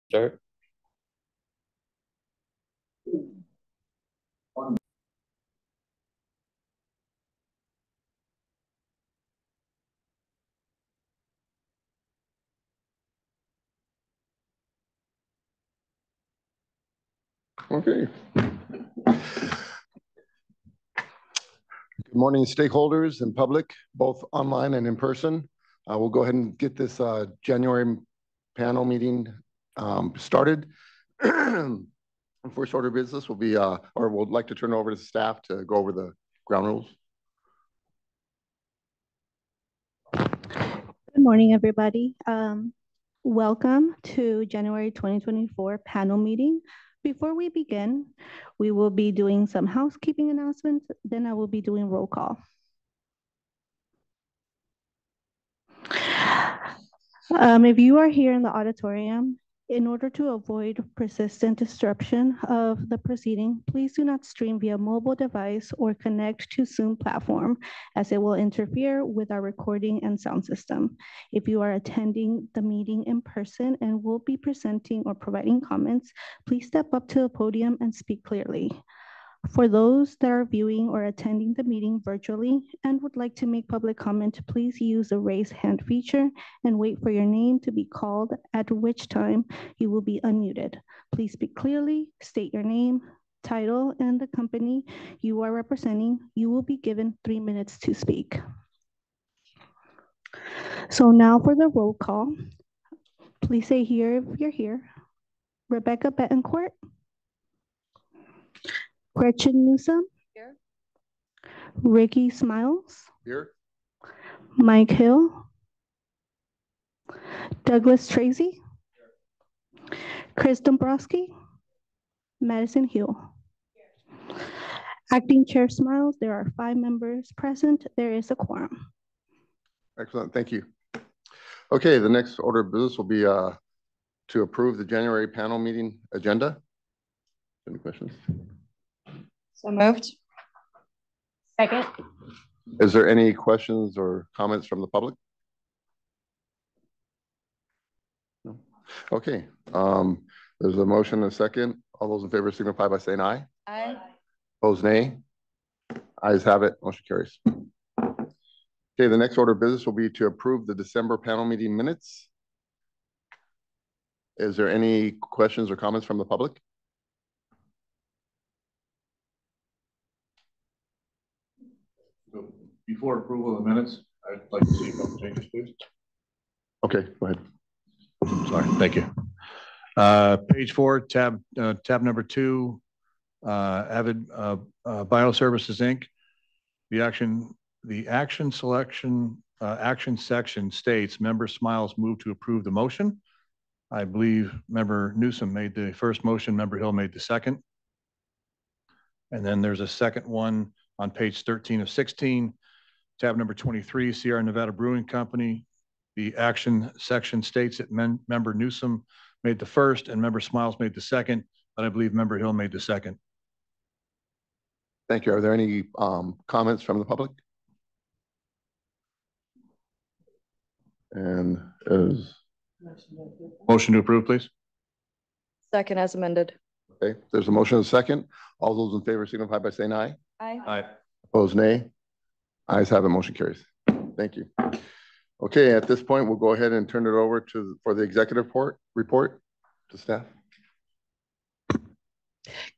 Start. Okay. Good morning, stakeholders and public, both online and in person. We'll go ahead and get this January panel meeting started. First order of business will be, or we'd like to turn it over to staff to go over the ground rules. Good morning, everybody. Welcome to January 2024 panel meeting. Before we begin, we will be doing some housekeeping announcements, then I will be doing roll call. If you are here in the auditorium, in order to avoid persistent disruption of the proceeding, please do not stream via mobile device or connect to Zoom platform, as it will interfere with our recording and sound system. If you are attending the meeting in person and will be presenting or providing comments, please step up to the podium and speak clearly. For those that are viewing or attending the meeting virtually and would like to make public comment, please use the raise hand feature and wait for your name to be called, at which time you will be unmuted. Please speak clearly, state your name, title, and the company you are representing. You will be given 3 minutes to speak. So now for the roll call. Please say here if you're here. Rebecca Betancourt. Gretchen Newsom. Here. Ricky Smiles. Here. Mike Hill. Douglas Tracy. Here. Chris Dombrowski. Madison Hill. Here. Acting Chair Smiles, there are 5 members present. There is a quorum. Excellent, thank you. Okay, the next order of business will be to approve the January panel meeting agenda. Any questions? So moved. Second. Is there any questions or comments from the public? No. Okay. There's a motion and a second. All those in favor signify by saying aye. Aye. Opposed, nay. Ayes have it. Motion carries. Okay, the next order of business will be to approve the December panel meeting minutes. Is there any questions or comments from the public? Before approval of the minutes, I'd like to see a couple changes, please. Okay, go ahead. Sorry, thank you. Page 4, tab number 2, Avid Bioservices Inc. The action selection action section states member Smiles moved to approve the motion. I believe member Newsom made the first motion, member Hill made the second. And then there's a second one on page 13 of 16. Tab number 23, Sierra Nevada Brewing Company. The action section states that member Newsom made the first and member Smiles made the second, but I believe member Hill made the second. Thank you. Are there any comments from the public? And is motion to approve, please. Second as amended. Okay, there's a motion and a second. All those in favor signify by saying aye. Aye. Aye. Opposed, nay. Ayes have it. Motion carries. Thank you. Okay, at this point, we'll go ahead and turn it over for the executive report to staff.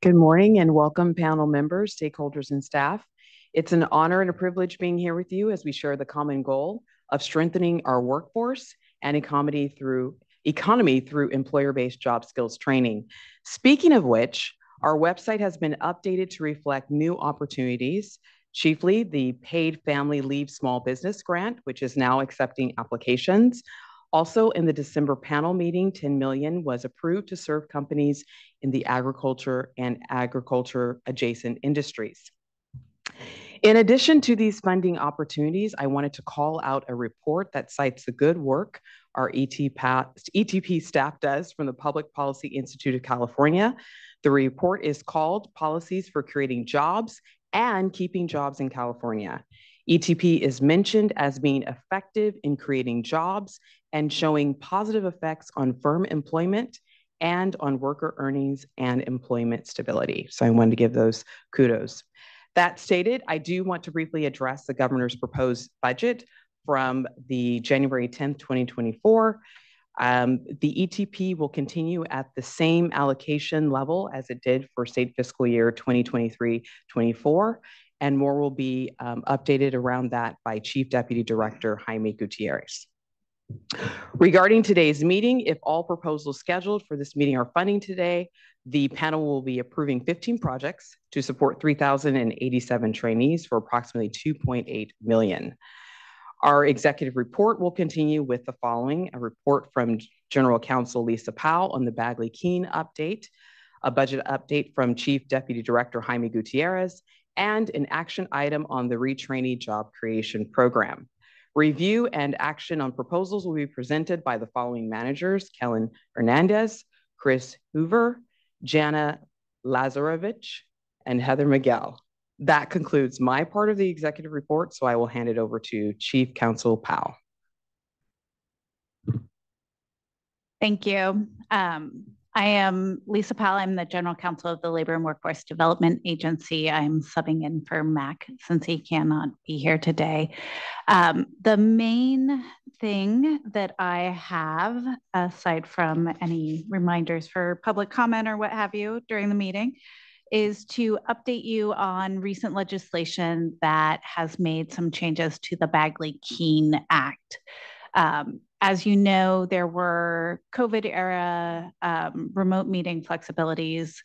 Good morning and welcome, panel members, stakeholders, and staff. It's an honor and a privilege being here with you as we share the common goal of strengthening our workforce and economy through employer-based job skills training. Speaking of which, our website has been updated to reflect new opportunities, chiefly the Paid Family Leave Small Business Grant, which is now accepting applications. Also, in the December panel meeting, $10 million was approved to serve companies in the agriculture and agriculture adjacent industries. In addition to these funding opportunities, I wanted to call out a report that cites the good work our ETP staff does from the Public Policy Institute of California. The report is called Policies for Creating Jobs and Keeping Jobs in California. ETP is mentioned as being effective in creating jobs and showing positive effects on firm employment and on worker earnings and employment stability. So I wanted to give those kudos. That stated, I do want to briefly address the governor's proposed budget from the January 10th, 2024. The ETP will continue at the same allocation level as it did for state fiscal year 2023-24, and more will be updated around that by Chief Deputy Director Jaime Gutierrez. Regarding today's meeting, if all proposals scheduled for this meeting are funding today, the panel will be approving 15 projects to support 3,087 trainees for approximately $2.8 million. Our executive report will continue with the following: a report from General Counsel Lisa Powell on the Bagley-Keene update, a budget update from Chief Deputy Director Jaime Gutierrez, and an action item on the retrainee job creation program. Review and action on proposals will be presented by the following managers: Kellen Hernandez, Chris Hoover, Jana Lazarevich, and Heather Miguel. That concludes my part of the executive report, so I will hand it over to Chief Counsel Powell. Thank you. I am Lisa Powell. I'm the General Counsel of the Labor and Workforce Development Agency. I'm subbing in for Mac since he cannot be here today. The main thing that I have, aside from any reminders for public comment or what have you during the meeting, is to update you on recent legislation that has made some changes to the Bagley-Keene Act. As you know, there were COVID-era remote meeting flexibilities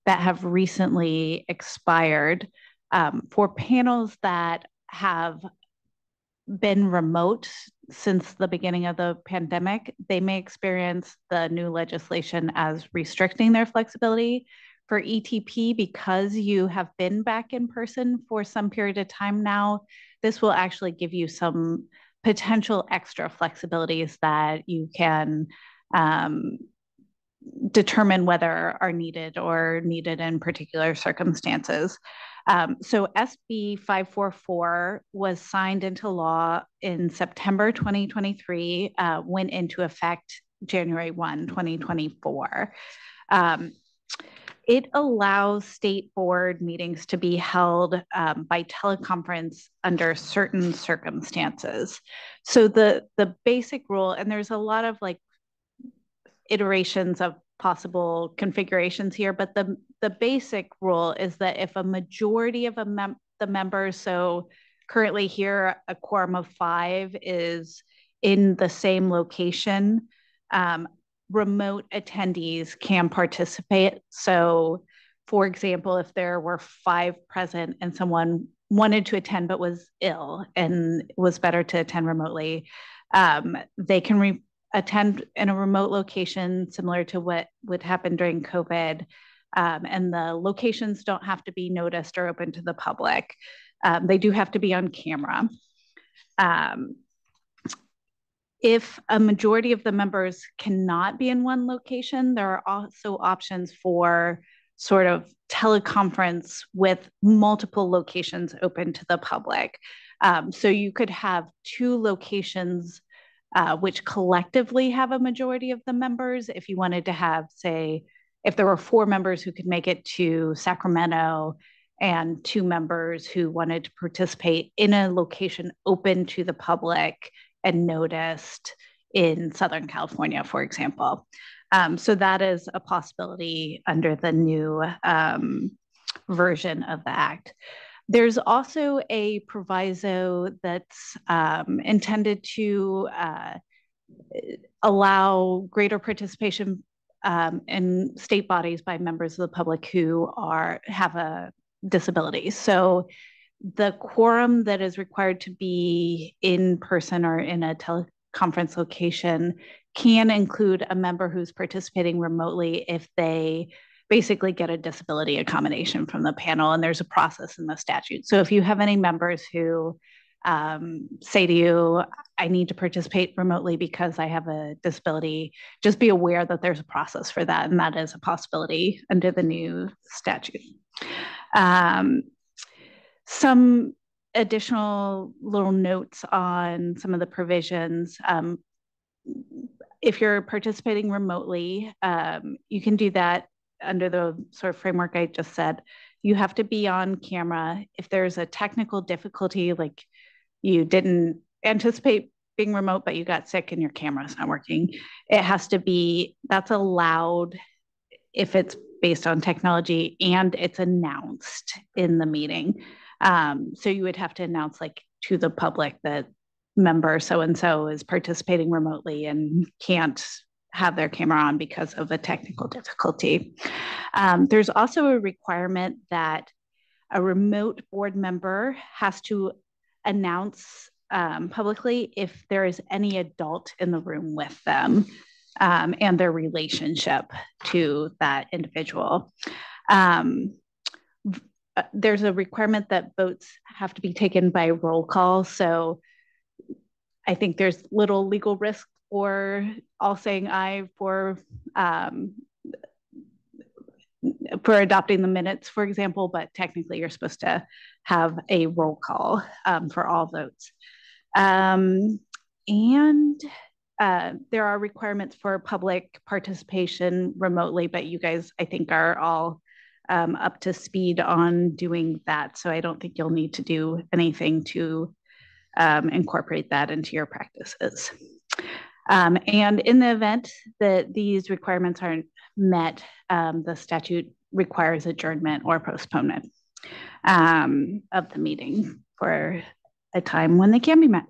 that have recently expired. For panels that have been remote since the beginning of the pandemic, they may experience the new legislation as restricting their flexibility. For ETP, because you have been back in person for some period of time now, this will actually give you some potential extra flexibilities that you can determine whether are needed or needed in particular circumstances. So SB 544 was signed into law in September 2023, went into effect January 1, 2024. It allows state board meetings to be held by teleconference under certain circumstances. So the basic rule, and there's a lot of like iterations of possible configurations here, but the basic rule is that if a majority of the members, so currently here a quorum of 5 is in the same location, remote attendees can participate. So for example, if there were 5 present and someone wanted to attend but was ill and it was better to attend remotely, they can attend in a remote location similar to what would happen during COVID. And the locations don't have to be noticed or open to the public. They do have to be on camera. If a majority of the members cannot be in one location, there are also options for sort of teleconference with multiple locations open to the public. So you could have 2 locations which collectively have a majority of the members. If you wanted to have, say, if there were 4 members who could make it to Sacramento and 2 members who wanted to participate in a location open to the public and noticed in Southern California, for example. So that is a possibility under the new version of the Act. There's also a proviso that's intended to allow greater participation in state bodies by members of the public who have a disability. So the quorum that is required to be in person or in a teleconference location can include a member who's participating remotely if they basically get a disability accommodation from the panel, and there's a process in the statute. So if you have any members who say to you, I need to participate remotely because I have a disability, just be aware that there's a process for that, and that is a possibility under the new statute. Some additional little notes on some of the provisions. if you're participating remotely, you can do that under the sort of framework I just said. You have to be on camera. If there's a technical difficulty, like you didn't anticipate being remote, but you got sick and your camera's not working, it has to be, that's allowed if it's based on technology and it's announced in the meeting. So you would have to announce like to the public that member so-and-so is participating remotely and can't have their camera on because of a technical difficulty. There's also a requirement that a remote board member has to announce publicly if there is any adult in the room with them and their relationship to that individual. There's a requirement that votes have to be taken by roll call. So I think there's little legal risk for all saying aye for adopting the minutes, for example, but technically you're supposed to have a roll call for all votes. And there are requirements for public participation remotely, but you guys, I think, are all up to speed on doing that. So I don't think you'll need to do anything to incorporate that into your practices. And in the event that these requirements aren't met, the statute requires adjournment or postponement of the meeting for a time when they can be met.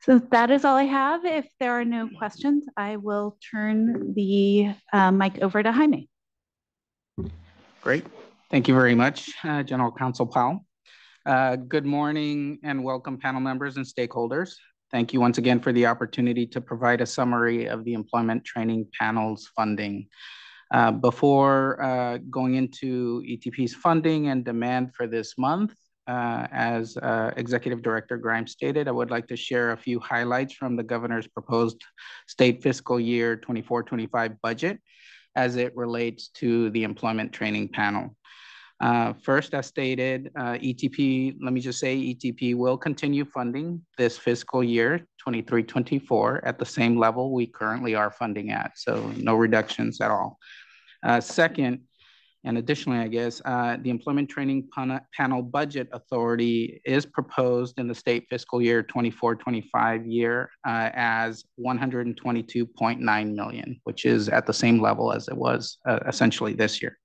So that is all I have. If there are no questions, I will turn the mic over to Jaime. Great. Thank you very much, General Counsel Powell. Good morning and welcome panel members and stakeholders. Thank you once again for the opportunity to provide a summary of the employment training panel's funding. Before going into ETP's funding and demand for this month, as Executive Director Grimes stated, I would like to share a few highlights from the governor's proposed state fiscal year 24-25 budget as it relates to the employment training panel. First, as stated, ETP, let me just say ETP will continue funding this fiscal year 23-24 at the same level we currently are funding at, so no reductions at all. Second, and additionally, I guess, the Employment Training Panel Budget Authority is proposed in the state fiscal year 24-25 year as $122.9 million, which is at the same level as it was essentially this year.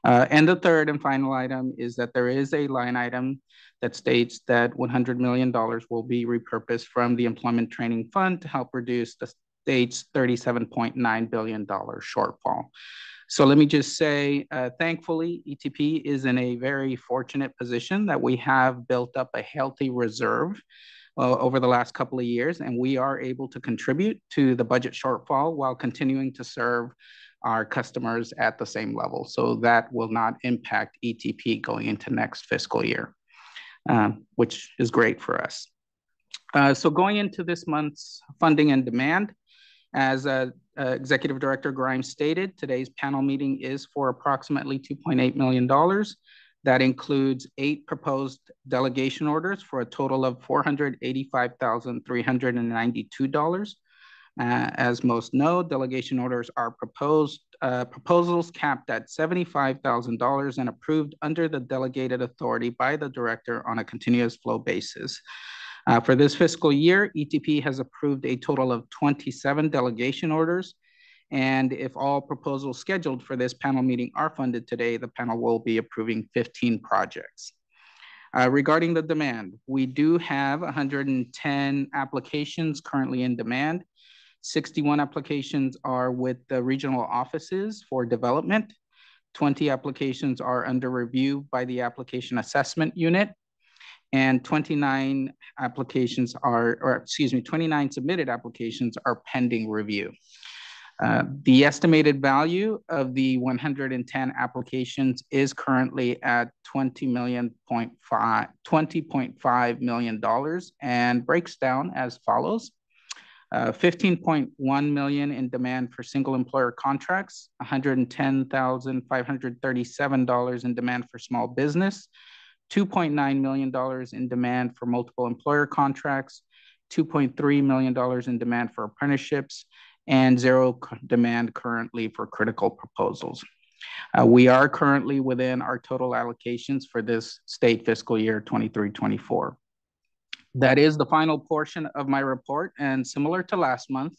And the third and final item is that there is a line item that states that $100 million will be repurposed from the Employment Training Fund to help reduce the state's $37.9 billion shortfall. So let me just say, thankfully, ETP is in a very fortunate position that we have built up a healthy reserve over the last couple of years, and we are able to contribute to the budget shortfall while continuing to serve our customers at the same level. So that will not impact ETP going into next fiscal year, which is great for us. So going into this month's funding and demand, as Executive Director Grimes stated, today's panel meeting is for approximately $2.8 million. That includes 8 proposed delegation orders for a total of $485,392. As most know, delegation orders are proposals capped at $75,000 and approved under the delegated authority by the director on a continuous flow basis. For this fiscal year, ETP has approved a total of 27 delegation orders. And if all proposals scheduled for this panel meeting are funded today, the panel will be approving 15 projects. Regarding the demand, we do have 110 applications currently in demand. 61 applications are with the regional offices for development. 20 applications are under review by the application assessment unit. And 29 submitted applications are pending review. The estimated value of the 110 applications is currently at $20.5 million and breaks down as follows. $15.1 million in demand for single employer contracts, $110,537 in demand for small business, $2.9 million in demand for multiple employer contracts, $2.3 million in demand for apprenticeships, and zero demand currently for critical proposals. We are currently within our total allocations for this state fiscal year 23-24. That is the final portion of my report, and similar to last month,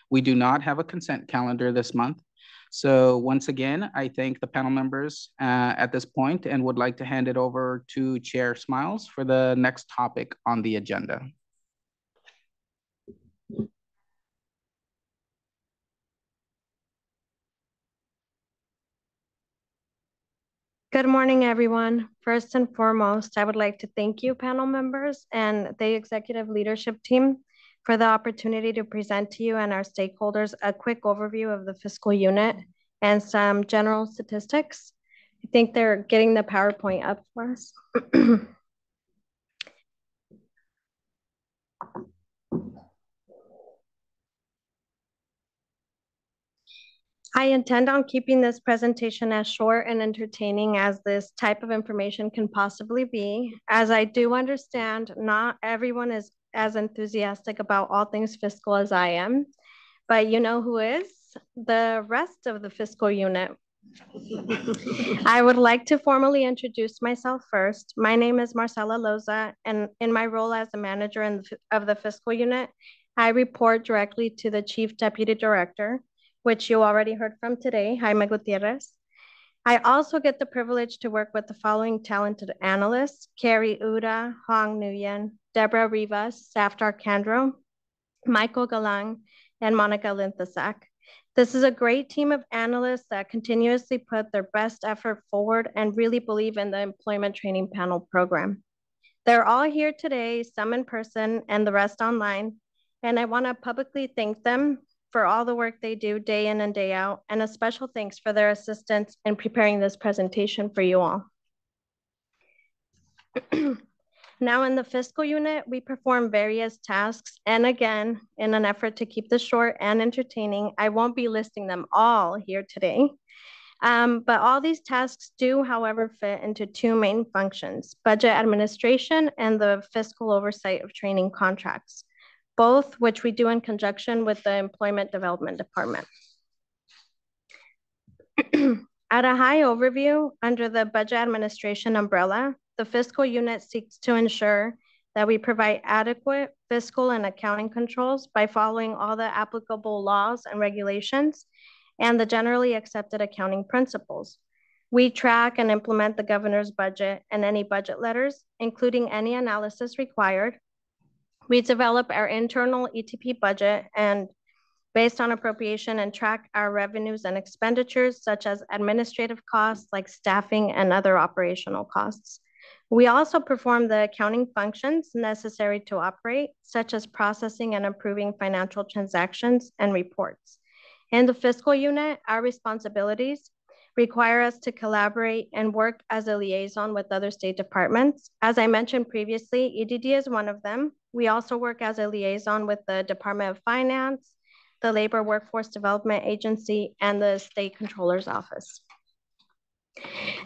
we do not have a consent calendar this month. So once again, I thank the panel members at this point and would like to hand it over to Chair Smiles for the next topic on the agenda. Good morning, everyone. First and foremost, I would like to thank you, panel members, and the executive leadership team for the opportunity to present to you and our stakeholders a quick overview of the fiscal unit and some general statistics. I think they're getting the PowerPoint up for us. I intend on keeping this presentation as short and entertaining as this type of information can possibly be, as I do understand not everyone is as enthusiastic about all things fiscal as I am, but you know who is? The rest of the fiscal unit. I would like to formally introduce myself first. My name is Marcela Loza, and in my role as the manager of the fiscal unit, I report directly to the Chief Deputy Director, which you already heard from today, Jaime Gutierrez. I also get the privilege to work with the following talented analysts: Carrie Uda, Hong Nguyen, Deborah Rivas, Safdar Kandro, Michael Galang, and Monica Linthesak. This is a great team of analysts that continuously put their best effort forward and really believe in the employment training panel program. They're all here today, some in person and the rest online, and I want to publicly thank them for all the work they do day in and day out, and a special thanks for their assistance in preparing this presentation for you all. Now in the fiscal unit, we perform various tasks, and again, in an effort to keep this short and entertaining, I won't be listing them all here today. But all these tasks do, however, fit into two main functions: budget administration and the fiscal oversight of training contracts, both which we do in conjunction with the Employment Development Department. At a high overview, under the budget administration umbrella, the fiscal unit seeks to ensure that we provide adequate fiscal and accounting controls by following all the applicable laws and regulations and the generally accepted accounting principles. We track and implement the governor's budget and any budget letters, including any analysis required. We develop our internal ETP budget and based on appropriation and track our revenues and expenditures, such as administrative costs like staffing and other operational costs. We also perform the accounting functions necessary to operate, such as processing and approving financial transactions and reports. In the fiscal unit, our responsibilities require us to collaborate and work as a liaison with other state departments. As I mentioned previously, EDD is one of them. We also work as a liaison with the Department of Finance, the Labor Workforce Development Agency, and the State Controller's Office.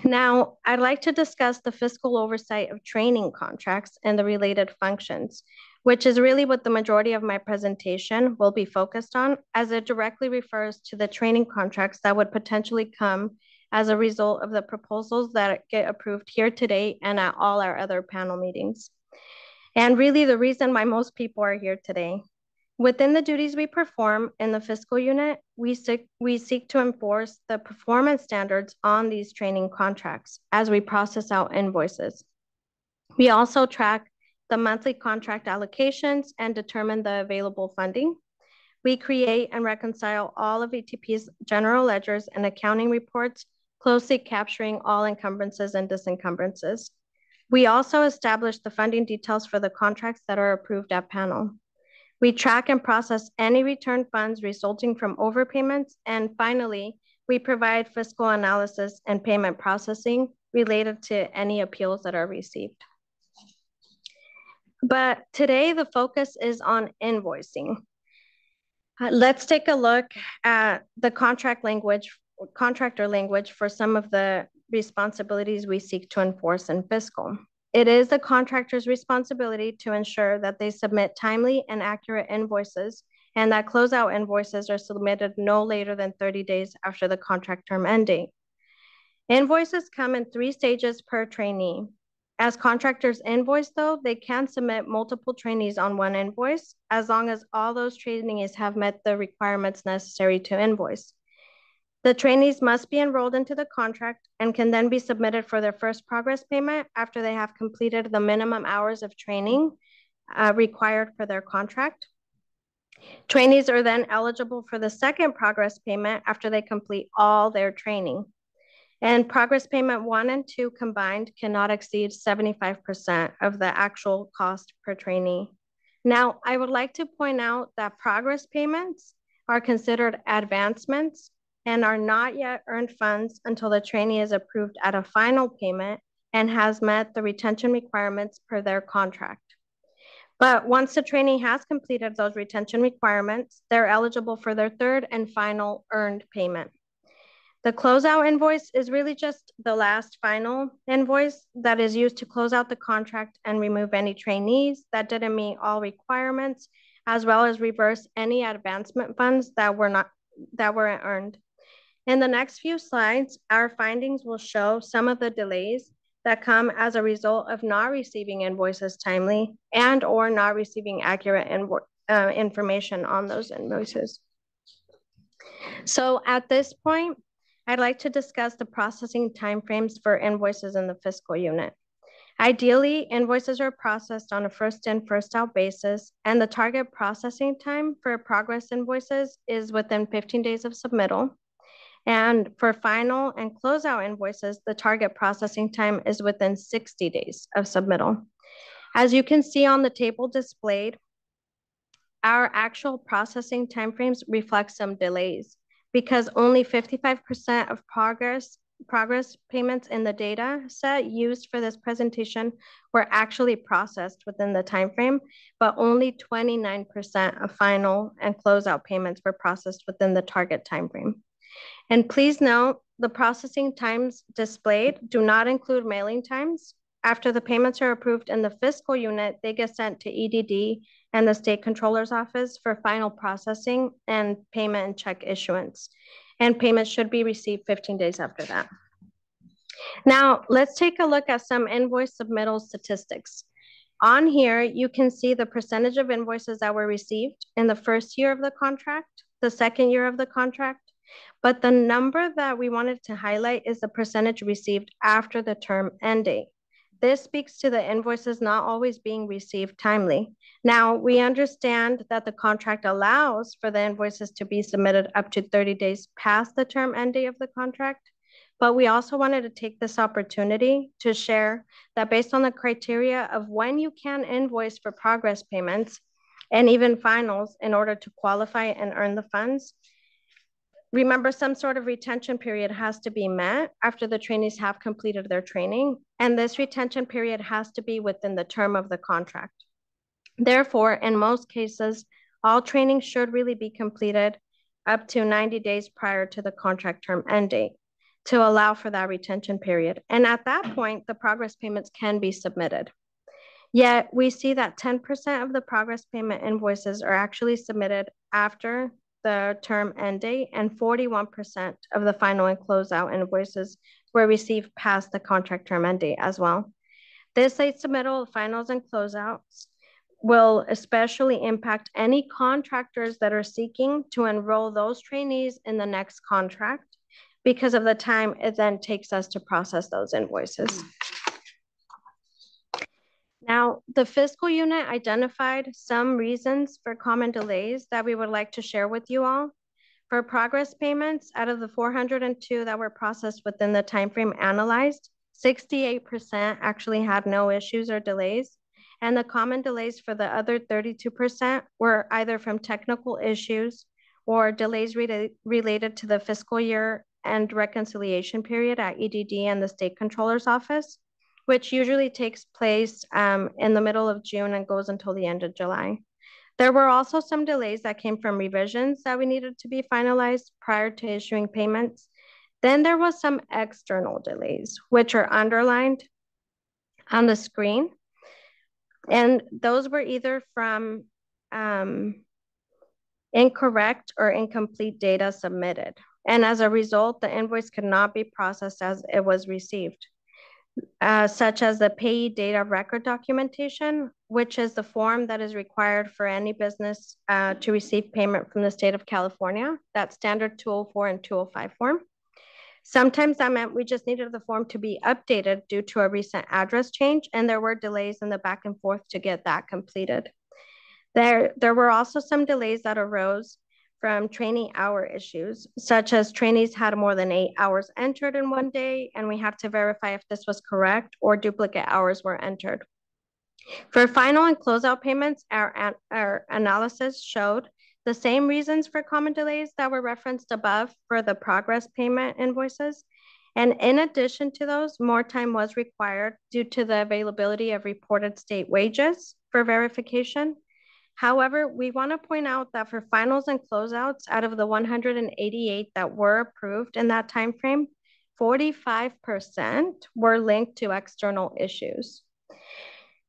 Now, I'd like to discuss the fiscal oversight of training contracts and the related functions, which is really what the majority of my presentation will be focused on, as it directly refers to the training contracts that would potentially come as a result of the proposals that get approved here today and at all our other panel meetings. And really the reason why most people are here today. Within the duties we perform in the fiscal unit, we seek to enforce the performance standards on these training contracts as we process out invoices. We also track the monthly contract allocations and determine the available funding. We create and reconcile all of ETP's general ledgers and accounting reports, closely capturing all encumbrances and disencumbrances. We also establish the funding details for the contracts that are approved at panel. We track and process any return funds resulting from overpayments. And finally, we provide fiscal analysis and payment processing related to any appeals that are received. But today the focus is on invoicing. Let's take a look at the contractor language for some of the responsibilities we seek to enforce in fiscal. It is the contractor's responsibility to ensure that they submit timely and accurate invoices and that closeout invoices are submitted no later than 30 days after the contract term end date. Invoices come in 3 stages per trainee. As contractors invoice, though, they can submit multiple trainees on one invoice as long as all those trainees have met the requirements necessary to invoice. The trainees must be enrolled into the contract and can then be submitted for their first progress payment after they have completed the minimum hours of training required for their contract. Trainees are then eligible for the second progress payment after they complete all their training. And progress payment 1 and 2 combined cannot exceed 75% of the actual cost per trainee. Now, I would like to point out that progress payments are considered advancements and are not yet earned funds until the trainee is approved at a final payment and has met the retention requirements per their contract. But once the trainee has completed those retention requirements, they're eligible for their third and final earned payment. The closeout invoice is really just the last final invoice that is used to close out the contract and remove any trainees that didn't meet all requirements, as well as reverse any advancement funds that weren't earned. In the next few slides, our findings will show some of the delays that come as a result of not receiving invoices timely and or not receiving accurate information on those invoices. So at this point, I'd like to discuss the processing timeframes for invoices in the fiscal unit. Ideally, invoices are processed on a first in, first out basis, and the target processing time for progress invoices is within 15 days of submittal. And for final and closeout invoices, the target processing time is within 60 days of submittal. As you can see on the table displayed, our actual processing timeframes reflect some delays because only 55% of progress payments in the data set used for this presentation were actually processed within the timeframe, but only 29% of final and closeout payments were processed within the target timeframe. And please note, the processing times displayed do not include mailing times. After the payments are approved in the fiscal unit, they get sent to EDD and the State Controller's Office for final processing and payment and check issuance. And payments should be received 15 days after that. Now, let's take a look at some invoice submittal statistics. On here, you can see the percentage of invoices that were received in the first year of the contract, the second year of the contract, but the number that we wanted to highlight is the percentage received after the term end date. This speaks to the invoices not always being received timely. Now, we understand that the contract allows for the invoices to be submitted up to 30 days past the term end date of the contract, but we also wanted to take this opportunity to share that based on the criteria of when you can invoice for progress payments and even finals in order to qualify and earn the funds, remember, some sort of retention period has to be met after the trainees have completed their training, and this retention period has to be within the term of the contract. Therefore, in most cases, all training should really be completed up to 90 days prior to the contract term end date to allow for that retention period. And at that point, the progress payments can be submitted. Yet, we see that 10% of the progress payment invoices are actually submitted after the term end date, and 41% of the final and closeout invoices were received past the contract term end date as well. This late submittal of finals and closeouts will especially impact any contractors that are seeking to enroll those trainees in the next contract because of the time it then takes us to process those invoices. Now, the fiscal unit identified some reasons for common delays that we would like to share with you all. For progress payments, out of the 402 that were processed within the timeframe analyzed, 68% actually had no issues or delays. And the common delays for the other 32% were either from technical issues or delays related to the fiscal year and reconciliation period at EDD and the State Controller's Office, which usually takes place in the middle of June and goes until the end of July. There were also some delays that came from revisions that we needed to be finalized prior to issuing payments. Then there was some external delays, which are underlined on the screen. And those were either from incorrect or incomplete data submitted. And as a result, the invoice could not be processed as it was received. Such as the payee data record documentation, which is the form that is required for any business to receive payment from the state of California. That's standard 204 and 205 form. Sometimes that meant we just needed the form to be updated due to a recent address change, and there were delays in the back and forth to get that completed. There were also some delays that arose from trainee hour issues, such as trainees had more than 8 hours entered in one day, and we had to verify if this was correct or duplicate hours were entered. For final and closeout payments, our analysis showed the same reasons for common delays that were referenced above for the progress payment invoices. And in addition to those, more time was required due to the availability of reported state wages for verification. However, we want to point out that for finals and closeouts, out of the 188 that were approved in that time frame, 45% were linked to external issues.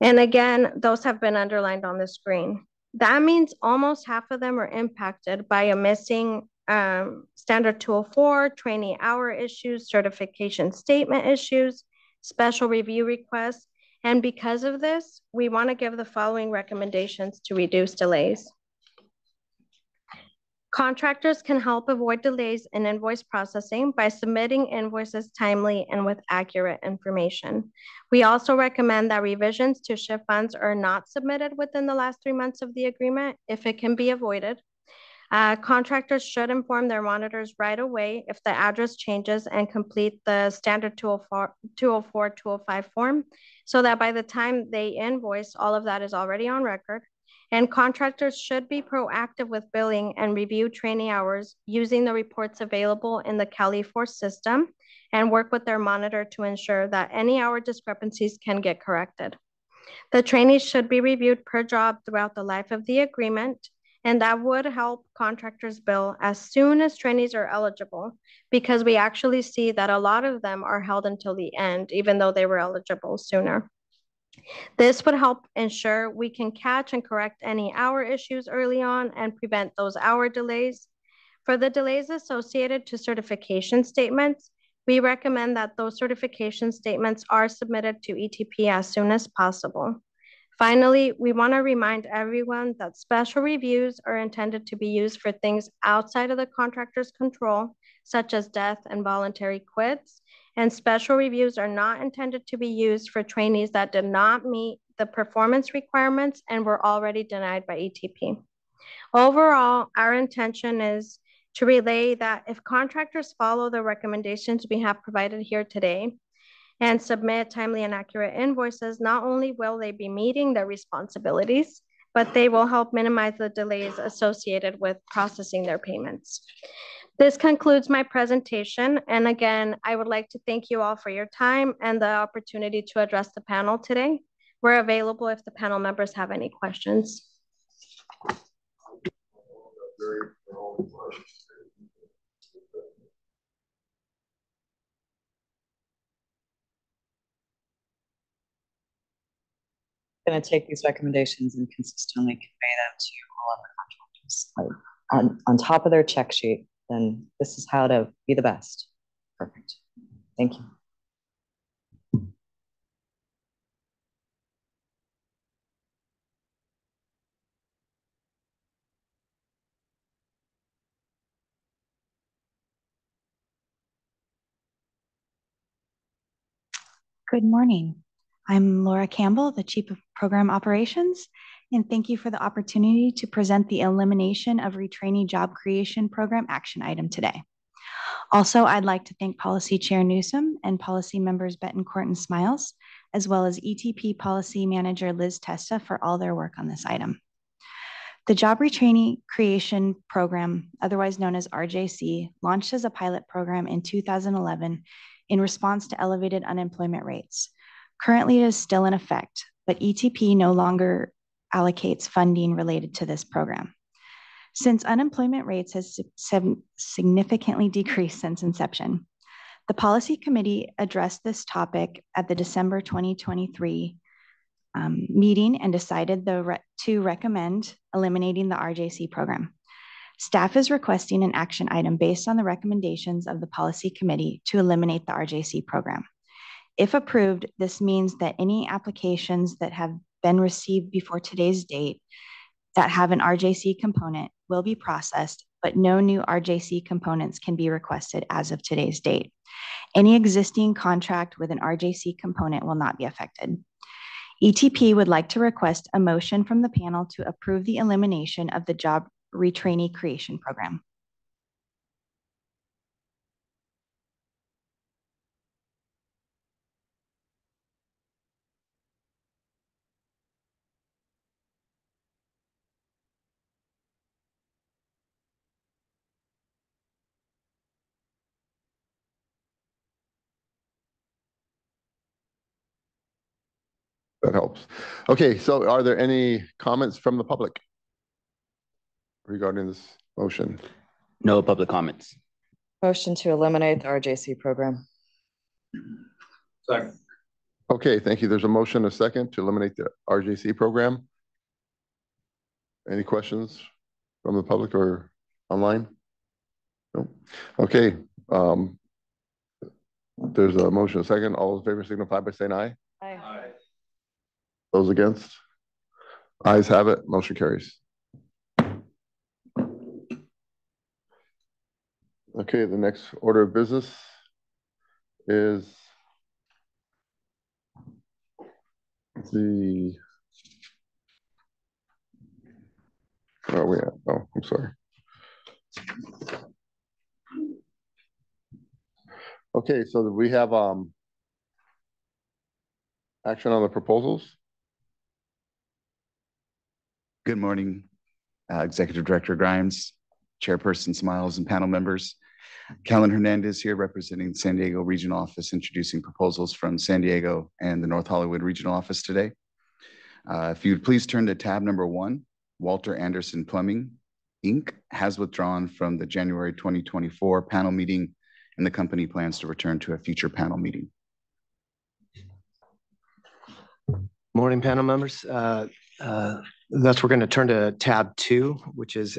And again, those have been underlined on the screen. That means almost half of them are impacted by a missing standard 204, trainee hour issues, certification statement issues, special review requests. And because of this, we want to give the following recommendations to reduce delays. Contractors can help avoid delays in invoice processing by submitting invoices timely and with accurate information. We also recommend that revisions to shift funds are not submitted within the last 3 months of the agreement if it can be avoided. Contractors should inform their monitors right away if the address changes and complete the standard 204, 205 form so that by the time they invoice, all of that is already on record. And contractors should be proactive with billing and review trainee hours using the reports available in the CaliForce system and work with their monitor to ensure that any hour discrepancies can get corrected. The trainees should be reviewed per job throughout the life of the agreement, and that would help contractors bill as soon as trainees are eligible, because we actually see that a lot of them are held until the end, even though they were eligible sooner. This would help ensure we can catch and correct any hour issues early on and prevent those hour delays. For the delays associated to certification statements, we recommend that those certification statements are submitted to ETP as soon as possible. Finally, we want to remind everyone that special reviews are intended to be used for things outside of the contractor's control, such as death and voluntary quits, and special reviews are not intended to be used for trainees that did not meet the performance requirements and were already denied by ETP. Overall, our intention is to relay that if contractors follow the recommendations we have provided here today and submit timely and accurate invoices, not only will they be meeting their responsibilities, but they will help minimize the delays associated with processing their payments. This concludes my presentation. And again, I would like to thank you all for your time and the opportunity to address the panel today. We're available if the panel members have any questions. Going to take these recommendations and consistently convey them to all of the contractors on top of their check sheet. Then this is how to be the best. Perfect. Thank you. Good morning. I'm Laura Campbell, the Chief of Program Operations, and thank you for the opportunity to present the Elimination of Retrainee Job Creation Program action item today. Also, I'd like to thank Policy Chair Newsom and Policy Members Betancourt and Smiles, as well as ETP Policy Manager Liz Testa for all their work on this item. The Job Retrainee Creation Program, otherwise known as RJC, launched as a pilot program in 2011 in response to elevated unemployment rates. Currently, it is still in effect, but ETP no longer allocates funding related to this program. Since unemployment rates has significantly decreased since inception, the Policy Committee addressed this topic at the December 2023 meeting and decided to recommend eliminating the RJC program. Staff is requesting an action item based on the recommendations of the Policy Committee to eliminate the RJC program. If approved, this means that any applications that have been received before today's date that have an RJC component will be processed, but no new RJC components can be requested as of today's date. Any existing contract with an RJC component will not be affected. ETP would like to request a motion from the panel to approve the elimination of the job retrainee creation program. That helps. Okay, so are there any comments from the public regarding this motion? No public comments. Motion to eliminate the RJC program. Second. Okay, thank you. There's a motion, a second, to eliminate the RJC program. Any questions from the public or online? No. Okay. There's a motion, a second. All in favor signify by saying aye. Aye. Aye. Those against? Ayes have it. Motion carries. Okay, the next order of business is the, where are we at? Oh, I'm sorry. Okay, so we have action on the proposals. Good morning, Executive Director Grimes, Chairperson Smiles, and panel members. Kellen Hernandez here representing San Diego Regional Office, introducing proposals from San Diego and the North Hollywood Regional Office today. If you'd please turn to tab number 1, Walter Anderson Plumbing, Inc. has withdrawn from the January 2024 panel meeting, and the company plans to return to a future panel meeting. Morning, panel members. Thus, we're going to turn to tab 2, which is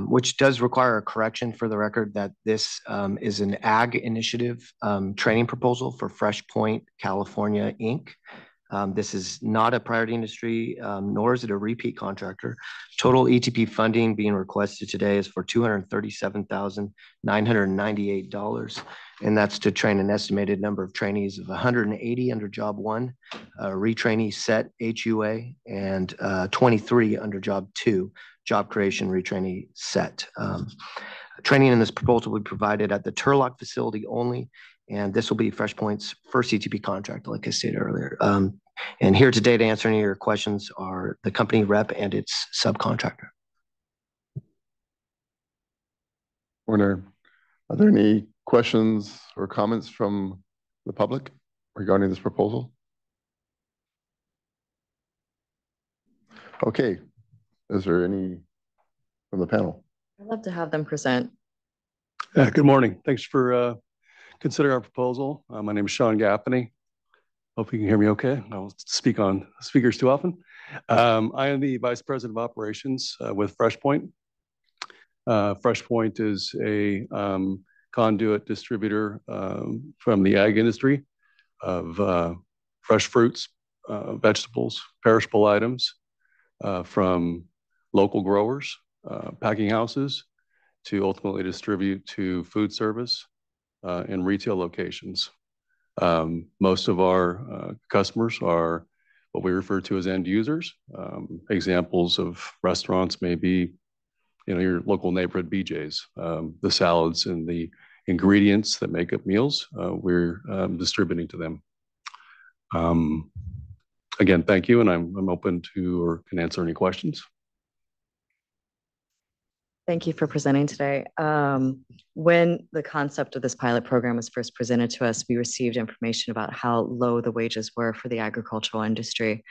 which does require a correction for the record that this is an ag initiative training proposal for Fresh Point, California, Inc. This is not a priority industry, nor is it a repeat contractor. Total ETP funding being requested today is for $237,998, and that's to train an estimated number of trainees of 180 under Job 1, retrainee set HUA, and 23 under Job 2, Job Creation Retrainee Set. Training in this proposal will be provided at the Turlock facility only, and this will be FreshPoint's first ETP contract, like I stated earlier. And here today to answer any of your questions are the company rep and its subcontractor. Warner, are there any questions or comments from the public regarding this proposal? Okay, is there any from the panel? I'd love to have them present. Good morning. Thanks for considering our proposal. My name is Sean Gaffney. Hope you can hear me okay. I don't speak on speakers too often. I am the Vice President of Operations with FreshPoint. FreshPoint is a conduit distributor from the ag industry of fresh fruits, vegetables, perishable items from local growers, packing houses, to ultimately distribute to food service and retail locations. Most of our customers are what we refer to as end users. Examples of restaurants may be, your local neighborhood BJ's, the salads and the ingredients that make up meals, we're distributing to them. Again, thank you, and I'm open to or can answer any questions. Thank you for presenting today. When the concept of this pilot program was first presented to us, we received information about how low the wages were for the agricultural industry.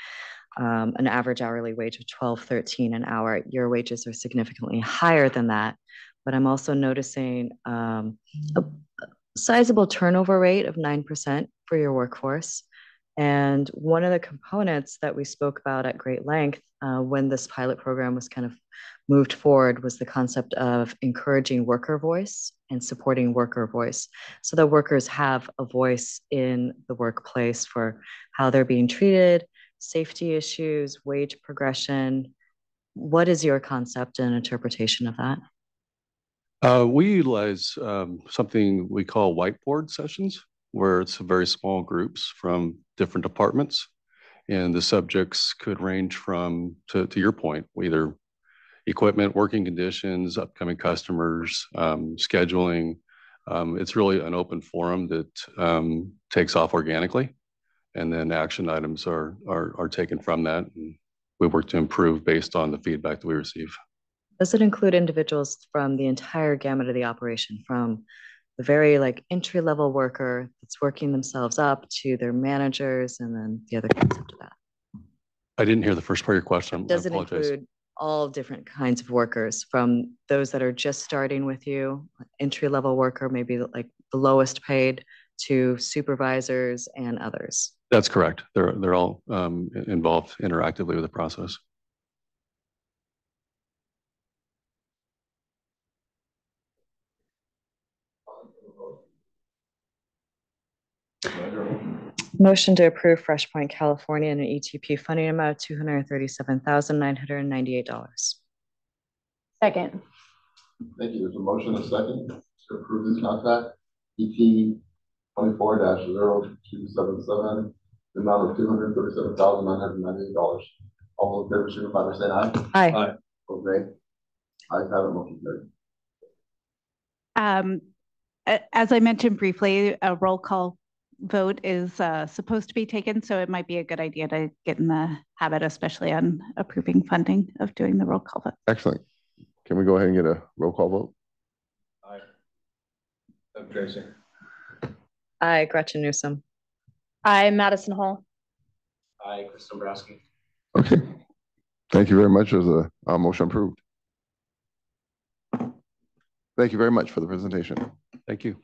An average hourly wage of $12.13 an hour. Your wages are significantly higher than that, but I'm also noticing a sizable turnover rate of 9% for your workforce. And one of the components that we spoke about at great length when this pilot program was kind of moved forward was the concept of encouraging worker voice and supporting worker voice, so that workers have a voice in the workplace for how they're being treated, safety issues, wage progression. What is your concept and interpretation of that? We utilize something we call whiteboard sessions, where it's very small groups from different departments. And the subjects could range from, to your point, either equipment, working conditions, upcoming customers, scheduling. It's really an open forum that takes off organically. And then action items are taken from that. And we work to improve based on the feedback that we receive. Does it include individuals from the entire gamut of the operation, from the very entry-level worker that's working themselves up to their managers, and then the other concept of that? I didn't hear the first part of your question. Does it include all different kinds of workers, from those that are just starting with you, entry-level worker, maybe like the lowest paid, to supervisors and others? That's correct. They're all involved interactively with the process. Motion to approve Fresh Point, California, and an ETP funding amount of $237,998. Second. Thank you. There's a motion and a second to approve this contract, EP 24-0277, the amount of $237,998. All those in favor signify by saying aye. Aye. Aye. Okay. Ayes have it, motion carried. As I mentioned briefly, a roll call vote is supposed to be taken, so it might be a good idea to get in the habit, especially on approving funding, of doing the roll call vote. Excellent. Can we go ahead and get a roll call vote? Aye. Doug Tracy. Aye, Gretchen Newsom. Aye, Madison Hall. Aye, Chris Dombrowski. Okay. Thank you very much. As a motion approved. Thank you very much for the presentation. Thank you.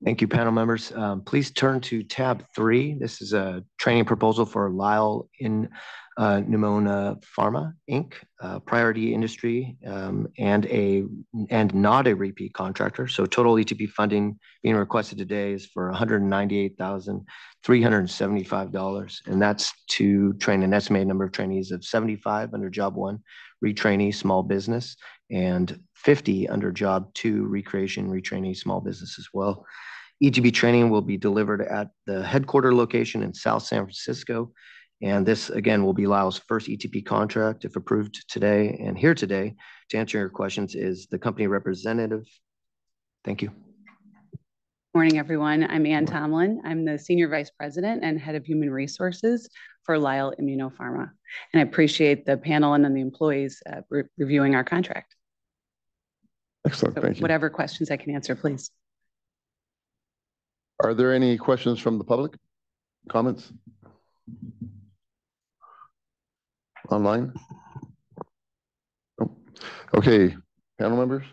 Thank you, panel members. Please turn to tab 3. This is a training proposal for Lyle in Pneumona Pharma, Inc., priority industry, and not a repeat contractor. So total ETP funding being requested today is for $198,375, and that's to train an estimated number of trainees of 75 under Job 1, retrainee small business, and 50 under Job 2, recreation, retrainee small business as well. ETP training will be delivered at the headquarter location in South San Francisco. And this, again, will be Lyle's first ETP contract if approved today. And here today, to answer your questions, is the company representative. Thank you. Morning, everyone. I'm Ann Tomlin. I'm the Senior Vice President and Head of Human Resources for Lyle Immunopharma. And I appreciate the panel and then the employees reviewing our contract. Excellent, So thank you. whatever questions I can answer, please. Are there any questions from the public? Comments? Online? Oh. Okay, panel members?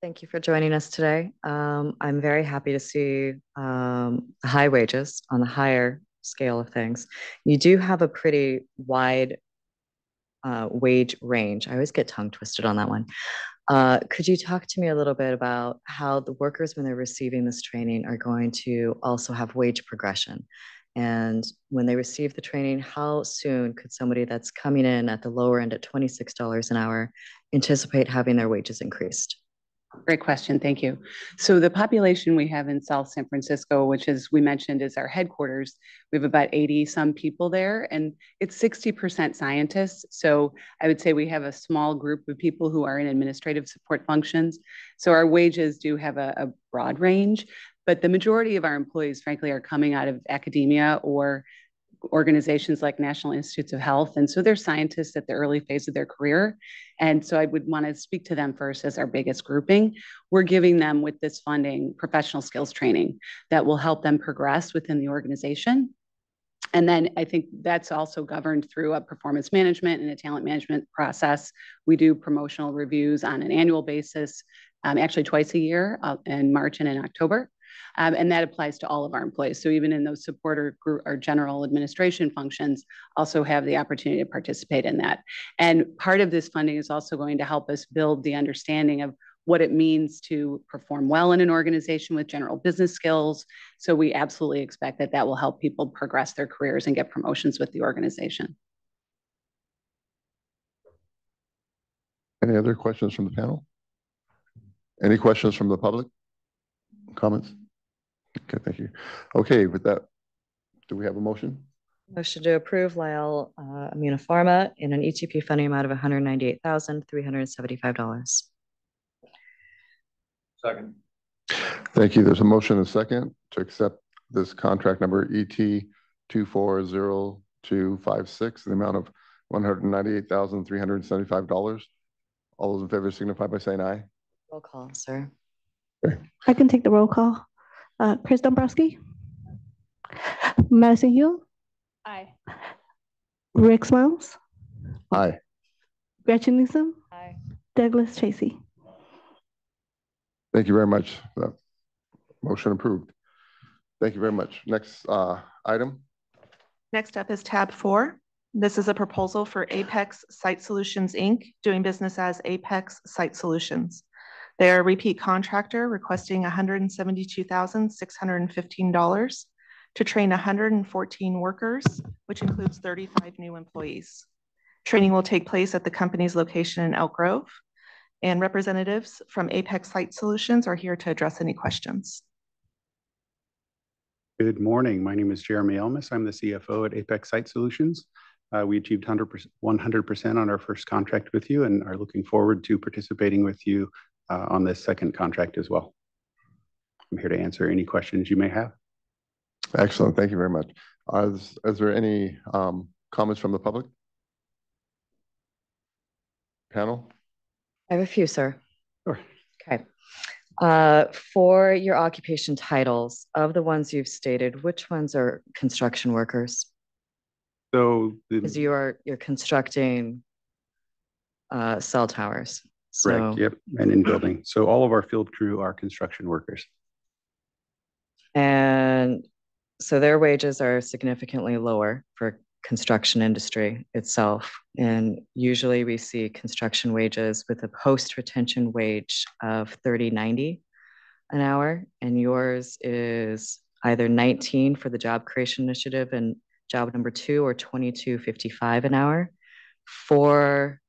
Thank you for joining us today. I'm very happy to see high wages on the higher scale of things. You do have a pretty wide wage range. I always get tongue twisted on that one. Could you talk to me a little bit about how the workers, when they're receiving this training, are going to also have wage progression? And when they receive the training, how soon could somebody that's coming in at the lower end at $26 an hour anticipate having their wages increased? Great question. Thank you. So the population we have in South San Francisco, which, as we mentioned, is our headquarters, we have about 80 some people there, and it's 60% scientists. So I would say we have a small group of people who are in administrative support functions. So our wages do have a broad range, but the majority of our employees, frankly, are coming out of academia or organizations like National Institutes of Health. And so they're scientists at the early phase of their career. And so I would want to speak to them first as our biggest grouping. We're giving them, with this funding, professional skills training that will help them progress within the organization. And then I think that's also governed through a performance management and a talent management process. We do promotional reviews on an annual basis, actually twice a year, in March and in October. And that applies to all of our employees. So even in those support or general administration functions, also have the opportunity to participate in that. And part of this funding is also going to help us build the understanding of what it means to perform well in an organization with general business skills. So we absolutely expect that that will help people progress their careers and get promotions with the organization. Any other questions from the panel? Any questions from the public? Comments? Okay, thank you. Okay, with that, do we have a motion? Motion to approve Lyell Immunopharma in an ETP funding amount of $198,375. Second. Thank you. There's a motion and a second to accept this contract number ET 240256 in the amount of $198,375. All those in favor signify by saying aye. Roll call, sir. Okay. I can take the roll call. Chris Dombrowski. Madison Hill. Aye. Rick Smiles. Aye. Gretchen Newsom. Aye. Douglas Tracy. Thank you very much. Motion approved. Thank you very much. Next item. Next up is tab 4. This is a proposal for Apex Site Solutions, Inc., doing business as Apex Site Solutions. They are a repeat contractor requesting $172,615 to train 114 workers, which includes 35 new employees. Training will take place at the company's location in Elk Grove, and representatives from Apex Site Solutions are here to address any questions. Good morning. My name is Jeremy Elmas. I'm the CFO at Apex Site Solutions. We achieved 100% on our first contract with you and are looking forward to participating with you on this second contract as well. I'm here to answer any questions you may have. Excellent. Thank you very much. Is there any comments from the public? Panel? I have a few, sir. Sure. Okay. For your occupation titles, of the ones you've stated, which ones are construction workers? So because you're constructing cell towers. Correct. Yep. And in building. So all of our field crew are construction workers. And so their wages are significantly lower for construction industry itself. And usually we see construction wages with a post-retention wage of $30.90 an hour. And yours is either 19 for the job creation initiative and job number 2 or $22.55 an hour. For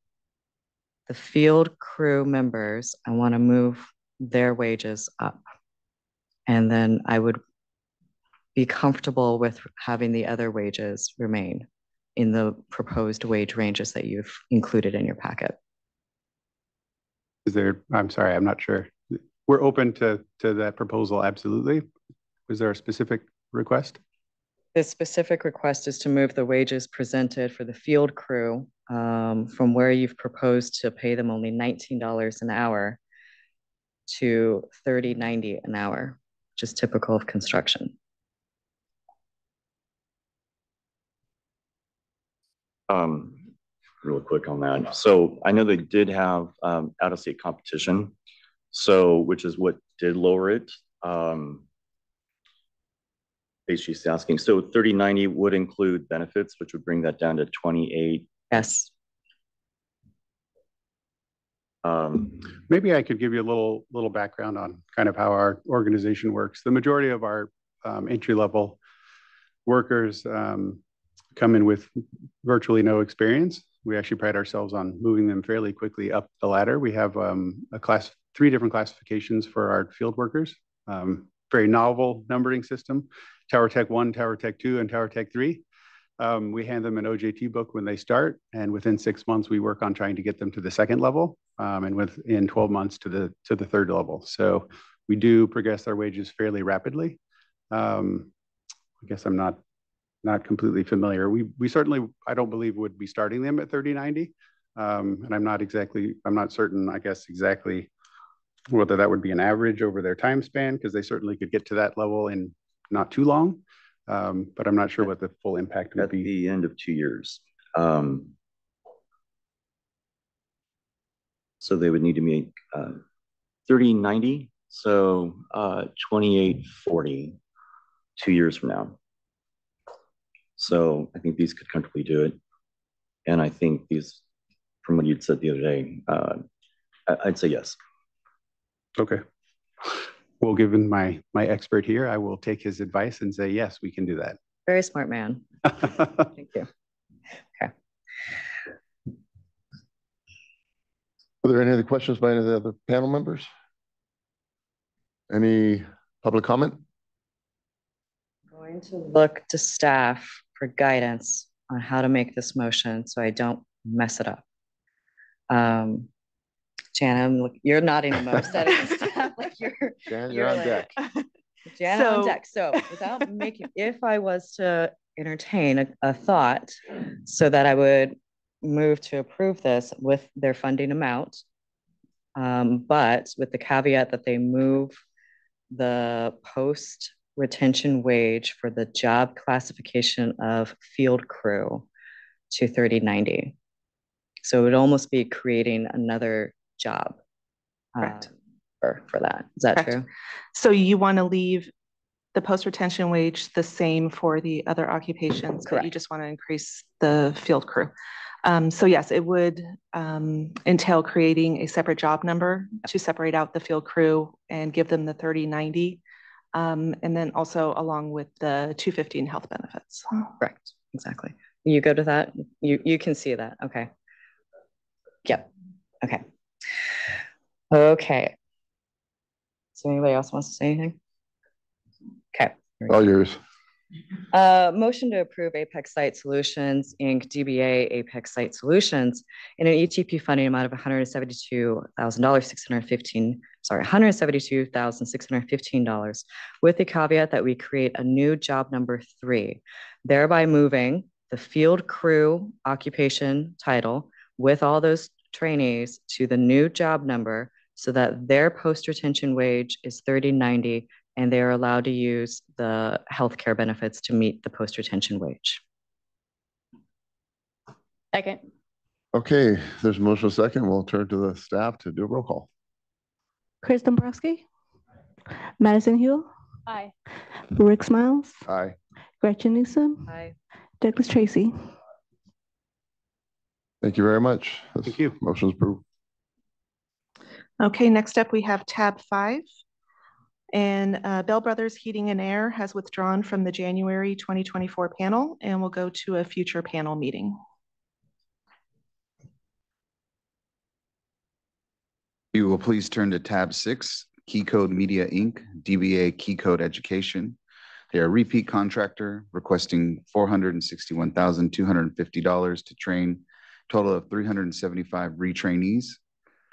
the field crew members, I want to move their wages up. And then I would be comfortable with having the other wages remain in the proposed wage ranges that you've included in your packet. Is there, I'm sorry, I'm not sure. We're open to that proposal, absolutely. Was there a specific request? The specific request is to move the wages presented for the field crew from where you've proposed to pay them only $19 an hour to $30.90 an hour, which is typical of construction. Real quick on that. So I know they did have out-of-state competition, so which is what did lower it. Basically asking, so $30.90 would include benefits, which would bring that down to $28. Yes. Maybe I could give you a little background on kind of how our organization works. The majority of our entry-level workers come in with virtually no experience. We actually pride ourselves on moving them fairly quickly up the ladder. We have 3 different classifications for our field workers. Very novel numbering system. Tower Tech 1, Tower Tech 2, and Tower Tech 3. We hand them an OJT book when they start, and within 6 months, we work on trying to get them to the second level, and within 12 months to the third level. So we do progress their wages fairly rapidly. I guess I'm not completely familiar. We certainly, I don't believe, would be starting them at $30.90, and I'm not certain, I guess, exactly whether that would be an average over their time span, because they certainly could get to that level in not too long, but I'm not sure what the full impact would be. At the end of 2 years. So they would need to make $30.90. So 2840, 2 years from now. So I think these could comfortably do it. And I think these, from what you'd said the other day, I'd say yes. Okay. Well, given my expert here, I will take his advice and say, yes, we can do that. Very smart man. Thank you. Okay. Are there any other questions by any of the other panel members? Any public comment? I'm going to look to staff for guidance on how to make this motion so I don't mess it up. Jana, you're nodding the most out of the staff. Like Jan, you're on deck. Jana on deck. So without making, if I was to entertain a thought so that I would move to approve this with their funding amount, but with the caveat that they move the post retention wage for the job classification of field crew to 3090. So it would almost be creating another job. Correct. For that. Is that true? So you want to leave the post-retention wage the same for the other occupations, but you just want to increase the field crew. So yes, it would entail creating a separate job number to separate out the field crew and give them the 3090. And then also along with the 215 health benefits. Correct. Exactly. You go to that. You can see that. Okay. Yep. Okay. Okay. So anybody else wants to say anything? Okay. All yours. Motion to approve Apex Site Solutions, Inc., DBA Apex Site Solutions in an ETP funding amount of $172,615, with the caveat that we create a new job number 3, thereby moving the field crew occupation title with all those trainees to the new job number so that their post-retention wage is $30.90 and they are allowed to use the healthcare benefits to meet the post-retention wage. Second. Okay, there's a motion second. We'll turn to the staff to do a roll call. Chris Dombrowski. Madison Hill. Aye. Rick Smiles. Aye. Gretchen Newsom. Aye. Douglas Tracy. Thank you very much. Thank you. Motion's approved. Okay, next up we have tab 5. And Bell Brothers Heating and Air has withdrawn from the January 2024 panel and will go to a future panel meeting. You will please turn to tab 6, Keycode Media Inc., DBA Keycode Education. They are a repeat contractor requesting $461,250 to train a total of 375 retrainees.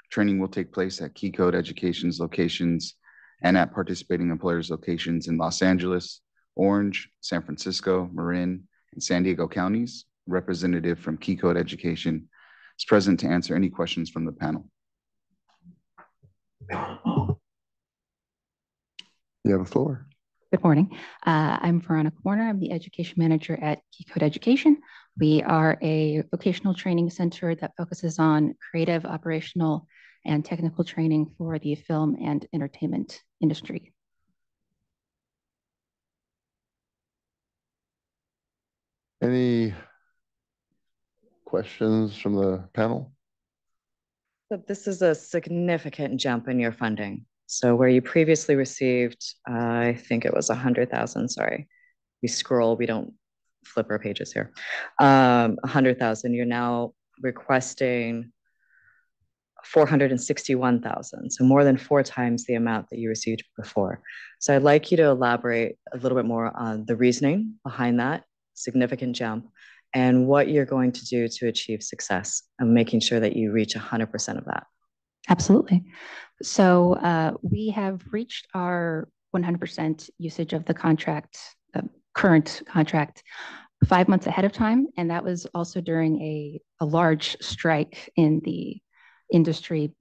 Training will take place at Keycode Education's locations and at participating employers' locations in Los Angeles, Orange, San Francisco, Marin, and San Diego counties. Representative from Keycode Education is present to answer any questions from the panel. You have the floor. Good morning. I'm Veronica Warner. I'm the education manager at Keycode Education. We are a vocational training center that focuses on creative, operational, and technical training for the film and entertainment industry. Any questions from the panel? So this is a significant jump in your funding. So where you previously received, I think it was 100,000, sorry. We scroll, we don't flip our pages here. 100,000, you're now requesting 461,000, so more than 4 times the amount that you received before. So I'd like you to elaborate a little bit more on the reasoning behind that significant jump and what you're going to do to achieve success and making sure that you reach 100% of that. Absolutely. So we have reached our 100% usage of the contract, the current contract, 5 months ahead of time. And that was also during a large strike in the industry.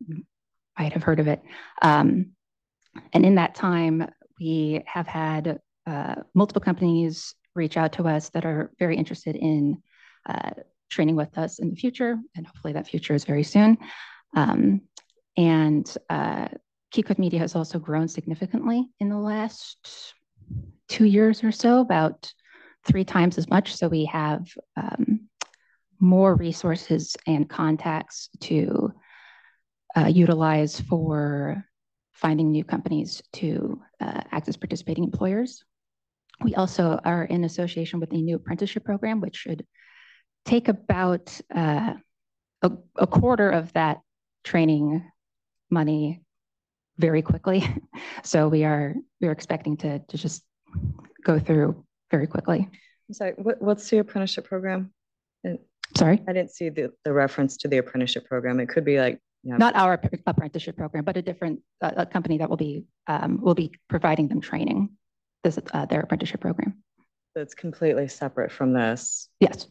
Might have heard of it. And in that time, we have had multiple companies reach out to us that are very interested in training with us in the future. And hopefully that future is very soon. And Keycode Media has also grown significantly in the last 2 years or so, about 3 times as much. So we have more resources and contacts to utilize for finding new companies to act as participating employers. We also are in association with a new apprenticeship program, which should take about a quarter of that training money very quickly. So we're expecting to just go through very quickly. I'm sorry, what's the apprenticeship program? Sorry? I didn't see the reference to the apprenticeship program. It could be like, not our apprenticeship program, but a different a company that will be providing them training. This their apprenticeship program. That's completely separate from this. Yes.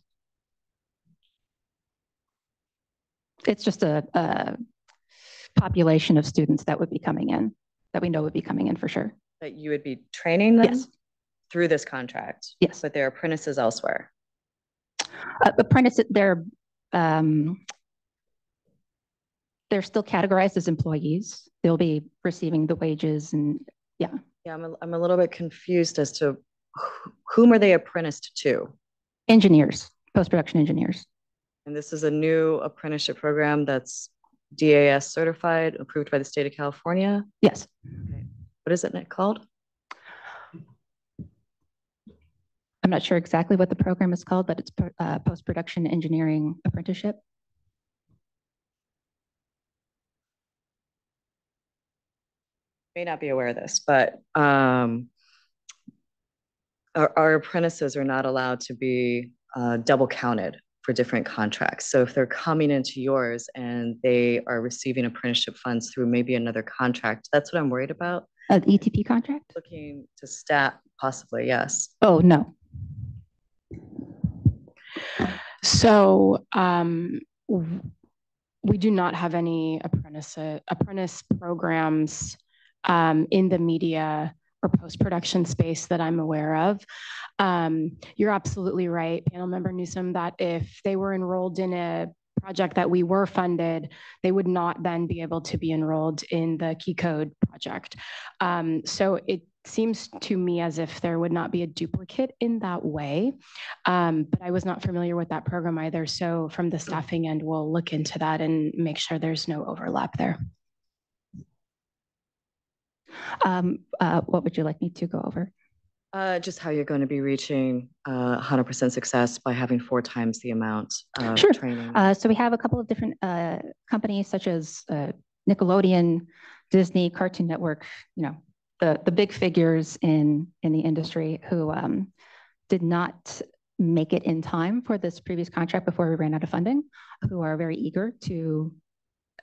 It's just a population of students that would be coming in, that we know would be coming in for sure. That you would be training them? Yes. Through this contract? Yes. But they're apprentices elsewhere? Apprentices, they're still categorized as employees. They'll be receiving the wages and yeah. Yeah, I'm a little bit confused as to whom are they apprenticed to? Engineers, post-production engineers. And this is a new apprenticeship program that's DAS certified, approved by the state of California? Yes. Okay. What is it called? I'm not sure exactly what the program is called, but it's post-production engineering apprenticeship. May not be aware of this, but our apprentices are not allowed to be double counted for different contracts. So if they're coming into yours and they are receiving apprenticeship funds through maybe another contract, that's what I'm worried about. An ETP contract? Looking to staff, possibly, yes. Oh, no. So we do not have any apprentice programs in the media or post-production space that I'm aware of. You're absolutely right, panel member Newsom, that if they were enrolled in a project that we were funded, they would not then be able to be enrolled in the Keycode project. So it seems to me as if there would not be a duplicate in that way, but I was not familiar with that program either. So from the staffing end, we'll look into that and make sure there's no overlap there. What would you like me to go over? Just how you're going to be reaching 100% success by having 4 times the amount of sure. training. So we have a couple of different companies such as Nickelodeon, Disney, Cartoon Network, you know, the big figures in the industry who did not make it in time for this previous contract before we ran out of funding, who are very eager to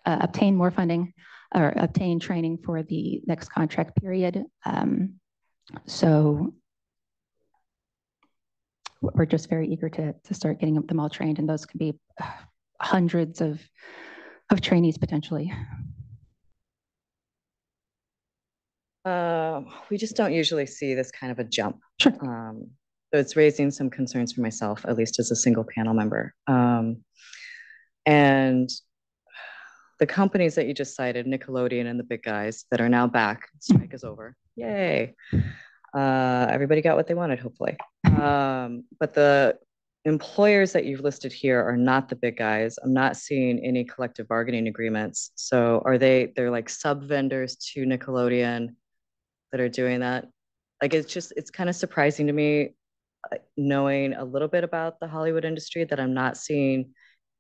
obtain more funding or obtain training for the next contract period. So we're just very eager to start getting them all trained, and those could be hundreds of trainees potentially. We just don't usually see this kind of a jump. Sure. So it's raising some concerns for myself, at least as a single panel member. And the companies that you just cited, Nickelodeon and the big guys that are now back, strike is over. Yay. Everybody got what they wanted, hopefully. But the employers that you've listed here are not the big guys. I'm not seeing any collective bargaining agreements. So they're like sub vendors to Nickelodeon that are doing that? Like, it's kind of surprising to me, knowing a little bit about the Hollywood industry, that I'm not seeing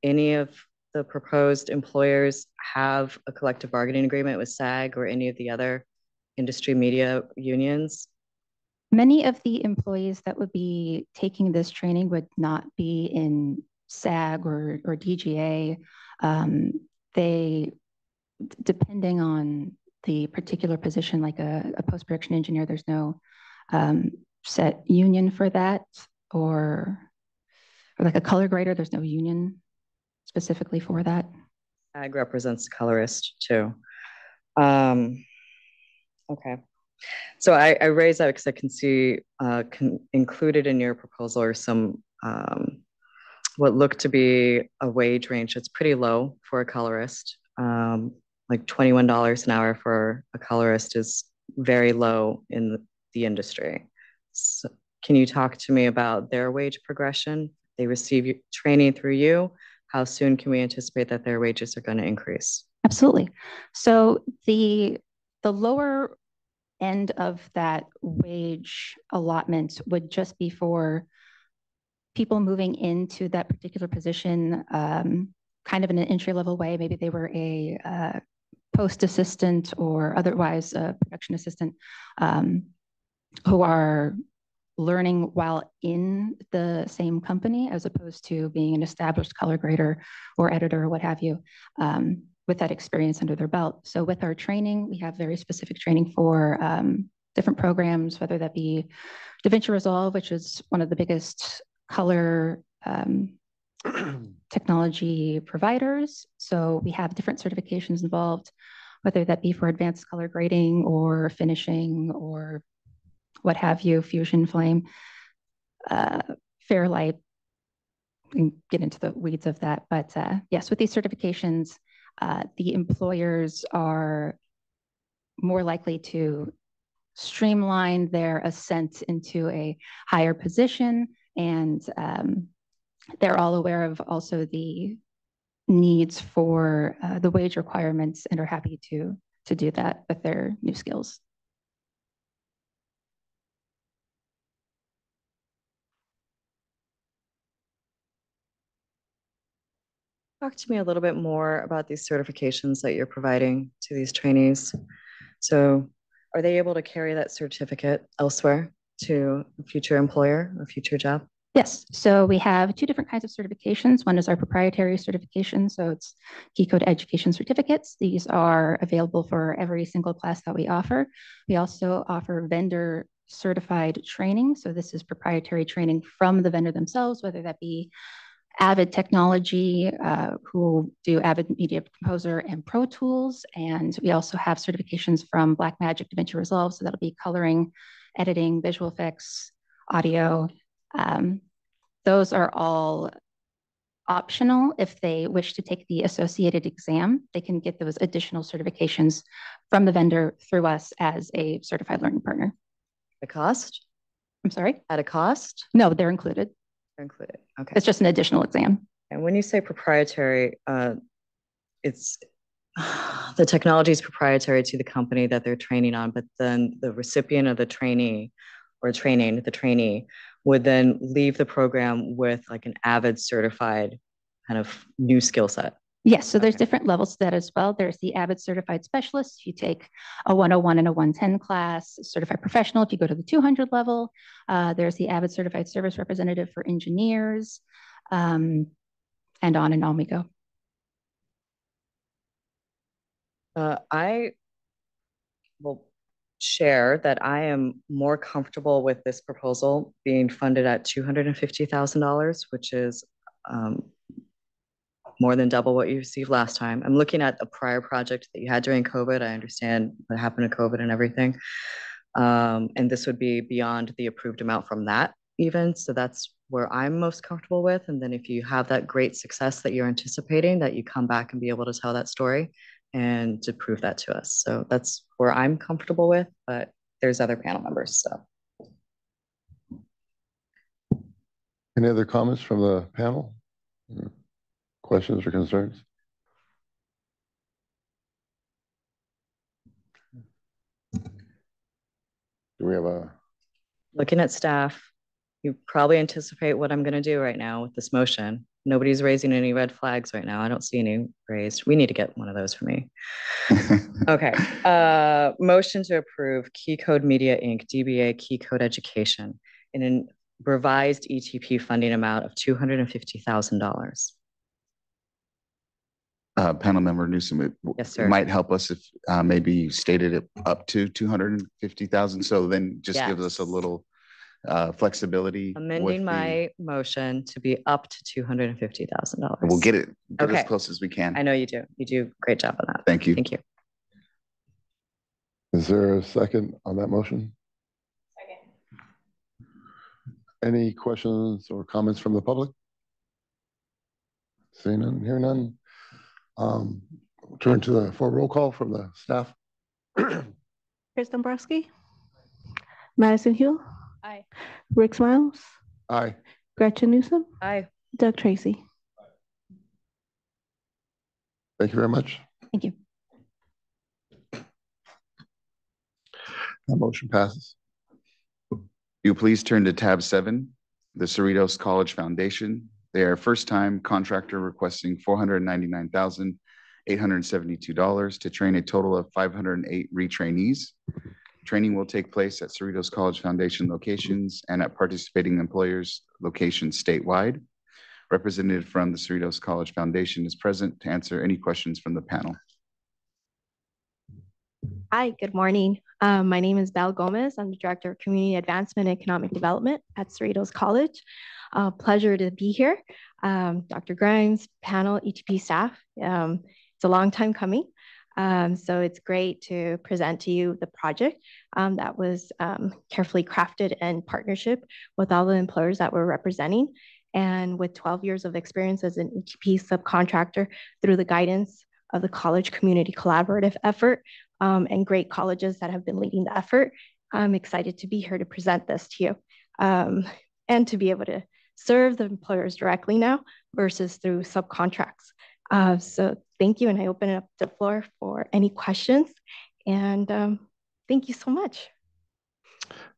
any of the proposed employers have a collective bargaining agreement with SAG or any of the other industry media unions. Many of the employees that would be taking this training would not be in SAG or DGA. They, depending on the particular position, like a post-production engineer, there's no set union for that, or like a color grader, there's no union specifically for that. SAG represents the colorist too. Okay. So I raise that because I can see included in your proposal are some what look to be a wage range that's pretty low for a colorist. like $21 an hour for a colorist is very low in the industry. So can you talk to me about their wage progression? They receive training through you. How soon can we anticipate that their wages are going to increase? Absolutely. So the lower end of that wage allotment would just be for people moving into that particular position, kind of in an entry-level way. Maybe they were a post assistant or otherwise a production assistant, who are learning while in the same company, as opposed to being an established color grader or editor or what have you, with that experience under their belt. So with our training, we have very specific training for different programs, whether that be DaVinci Resolve, which is one of the biggest color technology providers. So we have different certifications involved, whether that be for advanced color grading or finishing or what have you, Fusion, Flame, Fairlight. We can get into the weeds of that. But yes, with these certifications, the employers are more likely to streamline their ascent into a higher position. And they're all aware of also the needs for the wage requirements and are happy to do that with their new skills. Talk to me a little bit more about these certifications that you're providing to these trainees. So are they able to carry that certificate elsewhere to a future employer or future job? Yes, so we have two different kinds of certifications. One is our proprietary certification, so it's KeyCode Education Certificates. These are available for every single class that we offer. We also offer vendor certified training. So this is proprietary training from the vendor themselves, whether that be Avid Technology, who do Avid Media Composer and Pro Tools. And we also have certifications from Blackmagic DaVinci Resolve. So that'll be coloring, editing, visual effects, audio. Those are all optional. If they wish to take the associated exam, they can get those additional certifications from the vendor through us as a certified learning partner. At a cost? I'm sorry? At a cost? No, they're included. They're included. Okay. It's just an additional exam. And when you say proprietary, it's the technology is proprietary to the company that they're training on, but then the recipient of the trainee or training, the trainee, would then leave the program with like an Avid certified kind of new skill set. Yes, so there's different levels to that as well. There's the Avid Certified Specialist. If you take a 101 and a 110 class, Certified Professional, if you go to the 200 level, there's the Avid Certified Service Representative for engineers, and on we go. I will share that I am more comfortable with this proposal being funded at $250,000, which is more than double what you received last time. I'm looking at a prior project that you had during COVID. I understand what happened to COVID and everything. And this would be beyond the approved amount from that even. So that's where I'm most comfortable with. And then if you have that great success that you're anticipating, that you come back and be able to tell that story and to prove that to us. So that's where I'm comfortable with, but there's other panel members, so. Any other comments from the panel? Questions or concerns? Do we have a? Looking at staff, you probably anticipate what I'm going to do right now with this motion. Nobody's raising any red flags right now. I don't see any raised. We need to get one of those for me. Okay. Motion to approve KeyCode Media Inc., DBA KeyCode Education in a revised ETP funding amount of $250,000. Panel member Newsom, Yes, sir. It might help us if maybe you stated it up to 250,000. So then just gives us a little flexibility. Amending my motion to be up to $250,000. We'll get it as close as we can. I know you do. You do a great job on that. Thank you. Thank you. Is there a second on that motion? Second. Any questions or comments from the public? See none, hear none. Turn to for roll call from the staff. Chris Dombrowski. Madison Hill. Aye. Rick Smiles. Aye. Gretchen Newsom. Aye. Doug Tracy. Thank you very much. Thank you. That motion passes. You please turn to tab 7, the Cerritos College Foundation. They are first-time contractor requesting $499,872 to train a total of 508 retrainees. Training will take place at Cerritos College Foundation locations and at participating employers' locations statewide. Representative from the Cerritos College Foundation is present to answer any questions from the panel. Hi, good morning. My name is Belle Gomez. I'm the Director of Community Advancement and Economic Development at Cerritos College. Pleasure to be here. Dr. Grimes, panel, ETP staff. It's a long time coming. So it's great to present to you the project that was carefully crafted in partnership with all the employers that we're representing. And with 12 years of experience as an ETP subcontractor through the guidance of the college community collaborative effort and great colleges that have been leading the effort, I'm excited to be here to present this to you and to be able to serve the employers directly now versus through subcontracts. So thank you, and I open up the floor for any questions. And thank you so much.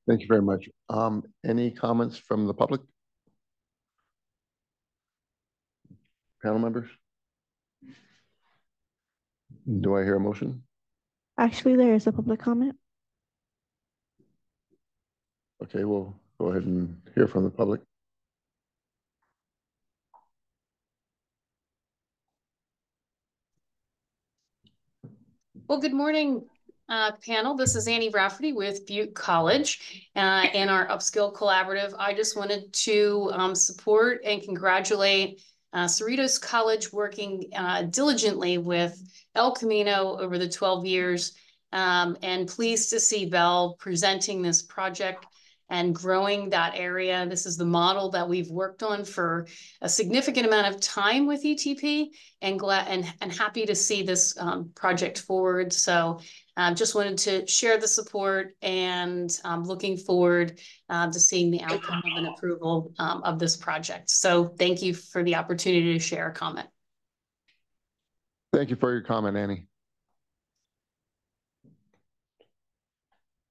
Thank you very much. Any comments from the public? Panel members? Do I hear a motion? Actually, there is a public comment. Okay, we'll go ahead and hear from the public. Well, good morning, panel. This is Annie Rafferty with Butte College and our Upskill Collaborative. I just wanted to support and congratulate Cerritos College working diligently with El Camino over the 12 years and pleased to see Belle presenting this project and growing that area. This is the model that we've worked on for a significant amount of time with ETP, and glad and happy to see this project forward. So just wanted to share the support, and looking forward to seeing the outcome of an approval of this project. So thank you for the opportunity to share a comment. Thank you for your comment, Annie.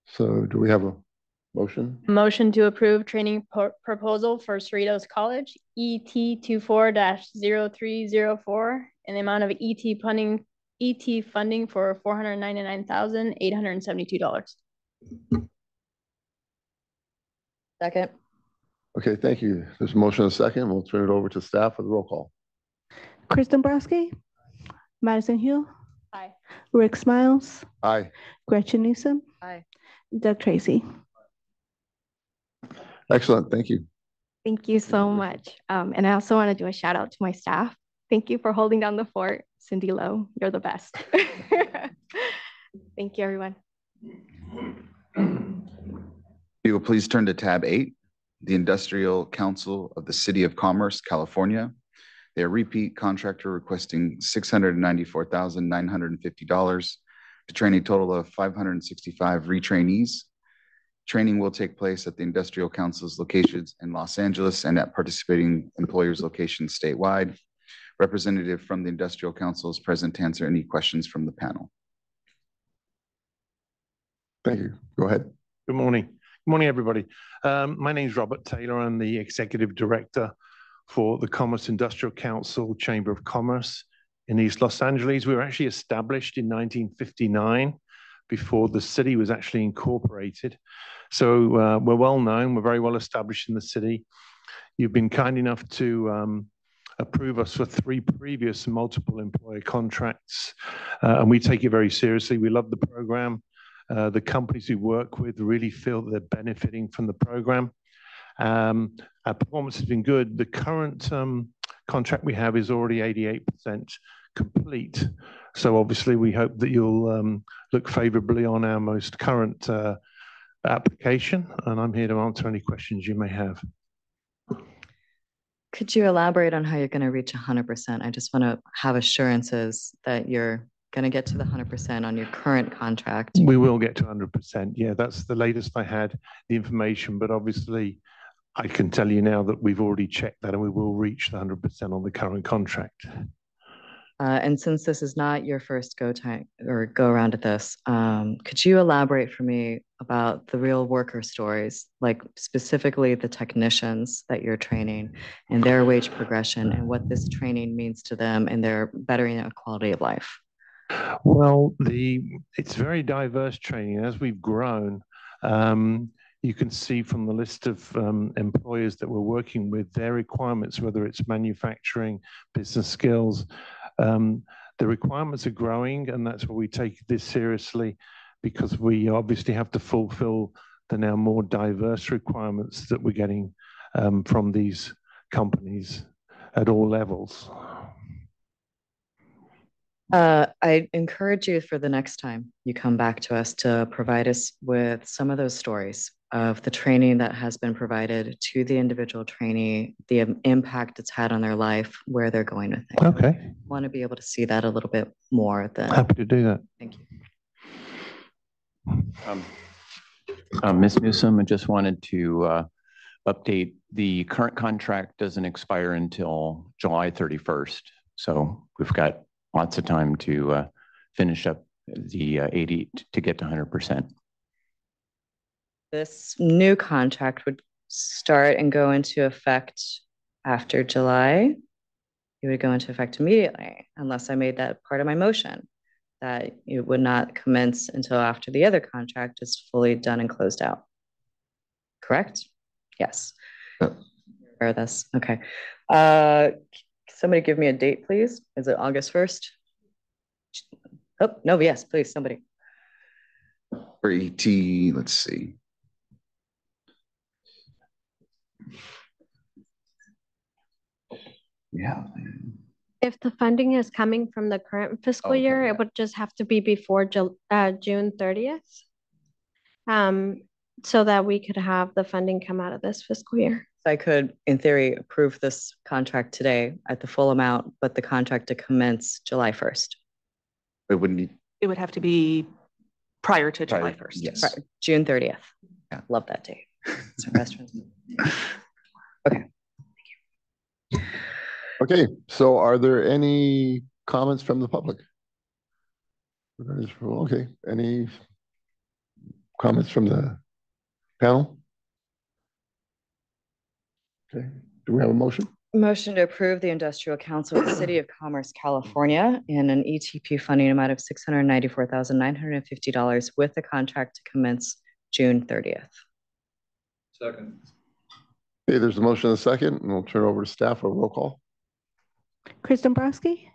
So do we have a motion? Motion to approve training proposal for Cerritos College, ET24-0304, in the amount of ET funding for $499,872. Second. Okay, thank you. There's a motion and a second. We'll turn it over to staff for the roll call. Chris Dombrowski. Madison Hill. Aye. Rick Smiles. Aye. Gretchen Newsom. Aye. Doug Tracy. Excellent, thank you. Thank you so much. And I also want to do a shout out to my staff. Thank you for holding down the fort. Cindy Lowe, you're the best. Thank you, everyone. You will please turn to tab 8, the Industrial Council of the City of Commerce, California. They are repeat contractor requesting $694,950 to train a total of 565 retrainees. Training will take place at the Industrial Council's locations in Los Angeles and at participating employers' locations statewide. Representative from the Industrial Council is present to answer any questions from the panel. Thank you. Go ahead. Good morning. Good morning, everybody. My name is Robert Taylor. I'm the Executive Director for the Commerce Industrial Council Chamber of Commerce in East Los Angeles. We were actually established in 1959 before the city was actually incorporated. So we're well known, we're very well established in the city. You've been kind enough to approve us for 3 previous multiple employer contracts, and we take it very seriously. We love the program. The companies we work with really feel that they're benefiting from the program. Our performance has been good. The current contract we have is already 88% complete. So obviously we hope that you'll look favorably on our most current application, and I'm here to answer any questions you may have. Could you elaborate on how you're going to reach 100%? I just want to have assurances that you're going to get to the 100% on your current contract. We will get to 100%. Yeah, that's the latest I had the information, but obviously I can tell you now that we've already checked that and we will reach the 100% on the current contract. And since this is not your first go around at this, could you elaborate for me about the real worker stories, like specifically the technicians that you're training and their wage progression and what this training means to them and their bettering their quality of life? Well, it's very diverse training. As we've grown, you can see from the list of employers that we're working with, their requirements, whether it's manufacturing, business skills, the requirements are growing, and that's why we take this seriously, because we obviously have to fulfill the now more diverse requirements that we're getting from these companies at all levels. I encourage you for the next time you come back to us to provide us with some of those stories of the training that has been provided to the individual trainee, the impact it's had on their life, where they're going with it. Okay. I want to be able to see that a little bit more than. Happy to do that. Thank you. Ms. Newsom, I just wanted to update. The current contract doesn't expire until July 31st. So we've got lots of time to finish up the 80 to get to 100%. This new contract would start and go into effect after July. It would go into effect immediately, unless I made that part of my motion, that it would not commence until after the other contract is fully done and closed out. Correct? Yes. Aware of this. Okay. Somebody give me a date, please. Is it August 1st? Oh, no, yes, please, somebody. For ET, let's see. Yeah. If the funding is coming from the current fiscal year, it would just have to be before June 30th, so that we could have the funding come out of this fiscal year. I could, in theory, approve this contract today at the full amount, but the contract to commence July 1st. It wouldn't be. It would have to be prior to July 1st. Yes. June 30th. Yeah. Love that date. Okay. Okay, so are there any comments from the public? Okay, any comments from the panel? Okay, do we have a motion? Motion to approve the Industrial Council of the City of Commerce, California, in an ETP funding amount of $694,950 with the contract to commence June 30th. Second. Okay, there's a motion and a second, and we'll turn over to staff for a roll call. Chris Dombrowski.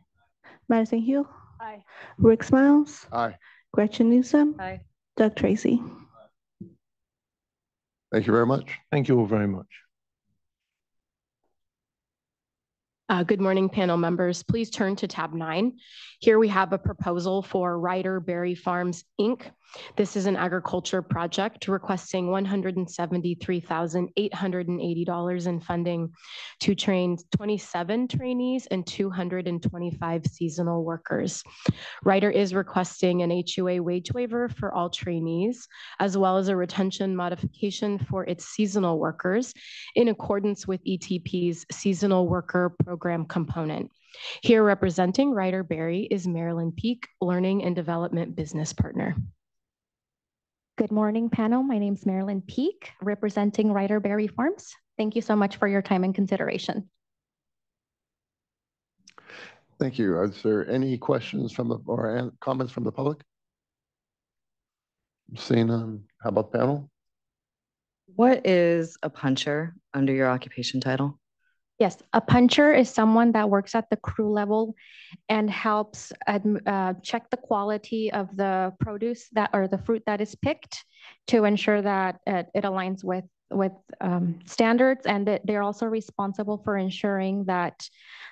Madison Hill. Aye. Rick Smiles. Aye. Gretchen Newsom. Aye. Doug Tracy. Thank you very much. Thank you all very much. Good morning, panel members. Please turn to tab 9. Here we have a proposal for Ryder Berry Farms, Inc. This is an agriculture project requesting $173,880 in funding to train 27 trainees and 225 seasonal workers. Ryder is requesting an HUA wage waiver for all trainees, as well as a retention modification for its seasonal workers in accordance with ETP's seasonal worker program component. Here representing Ryder Berry is Marilyn Peak, Learning and Development Business Partner. Good morning, panel. My name is Marilyn Peak, representing Ryder Berry Farms. Thank you so much for your time and consideration. Thank you. Are there any questions from the or comments from the public? Seeing none, how about the panel? What is a puncher under your occupation title? Yes, a puncher is someone that works at the crew level and helps check the quality of the produce that or the fruit that is picked to ensure that it aligns with standards, and that they're also responsible for ensuring that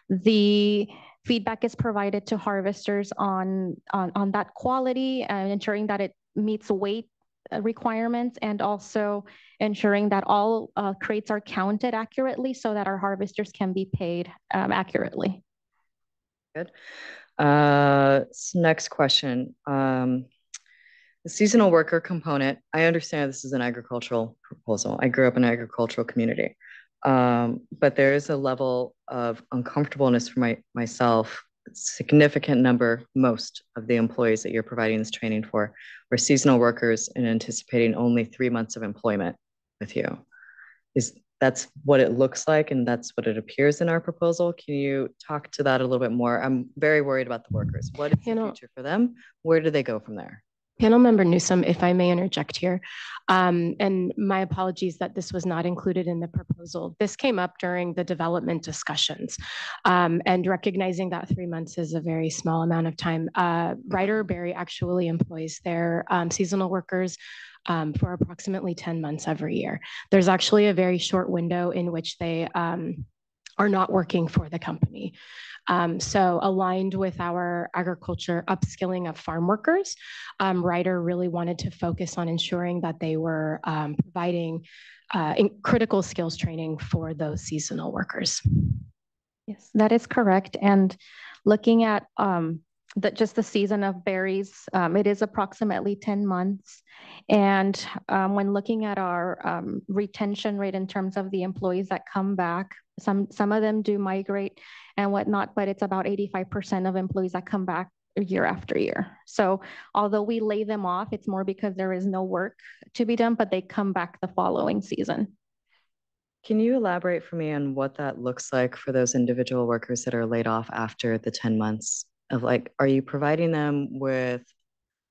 the feedback is provided to harvesters on that quality and ensuring that it meets weight requirements, and also ensuring that all crates are counted accurately so that our harvesters can be paid accurately. Good. Next question. The seasonal worker component, I understand this is an agricultural proposal. I grew up in an agricultural community. But there is a level of uncomfortableness for myself, significant number, most of the employees that you're providing this training for were seasonal workers and anticipating only 3 months of employment with you. That's what it looks like, and that's what it appears in our proposal. Can you talk to that a little bit more? I'm very worried about the workers. What is the future for them? Where do they go from there? Panel Member Newsom, if I may interject here, and my apologies that this was not included in the proposal. This came up during the development discussions, and recognizing that 3 months is a very small amount of time. Ryder Berry actually employs their seasonal workers for approximately 10 months every year. There's actually a very short window in which they are not working for the company. So aligned with our agriculture upskilling of farm workers, Ryder really wanted to focus on ensuring that they were providing critical skills training for those seasonal workers. Yes, that is correct. And looking at just the season of berries, it is approximately 10 months. And when looking at our retention rate in terms of the employees that come back, some of them do migrate and whatnot, but it's about 85% of employees that come back year after year. So although we lay them off, it's more because there is no work to be done, but they come back the following season. Can you elaborate for me on what that looks like for those individual workers that are laid off after the 10 months? Of like, are you providing them with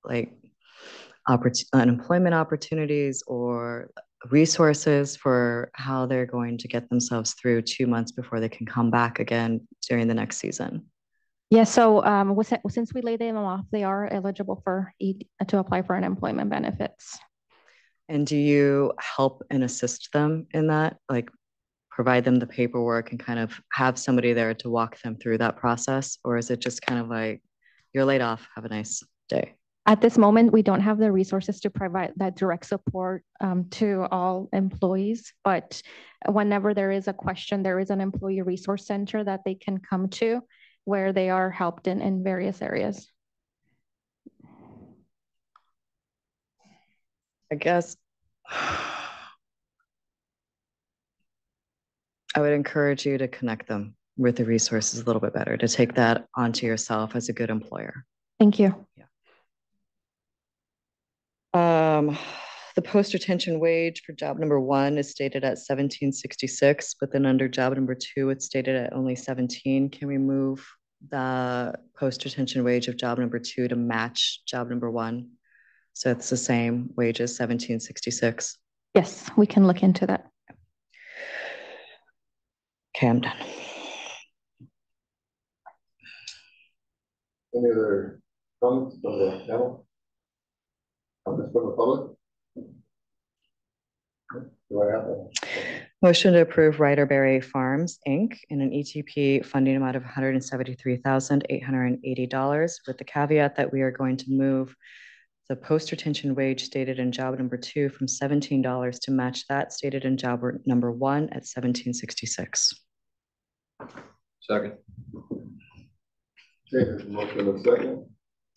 like unemployment opportunities or resources for how they're going to get themselves through 2 months before they can come back again during the next season? Yeah, so since we laid them off, they are eligible to apply for unemployment benefits. And do you help and assist them in that? Like provide them the paperwork and kind of have somebody there to walk them through that process? Or is it just kind of like, you're laid off, have a nice day? At this moment, we don't have the resources to provide that direct support to all employees, but whenever there is a question, there is an employee resource center that they can come to where they are helped in various areas. I guess I would encourage you to connect them with the resources a little bit better, to take that onto yourself as a good employer. Thank you. Yeah. The post-retention wage for job number 1 is stated at $17.66, but then under job number 2, it's stated at only $17. Can we move the post-retention wage of job number 2 to match job number 1? So it's the same wages, $17.66. Yes, we can look into that. Okay, I'm done. Any other comments from the panel? Comments from the public? Motion to approve Ryder Berry Farms, Inc. in an ETP funding amount of $173,880 with the caveat that we are going to move the post-retention wage stated in job number 2 from $17 to match that stated in job number 1 at $17.66. Second. Okay, there's a motion and a second.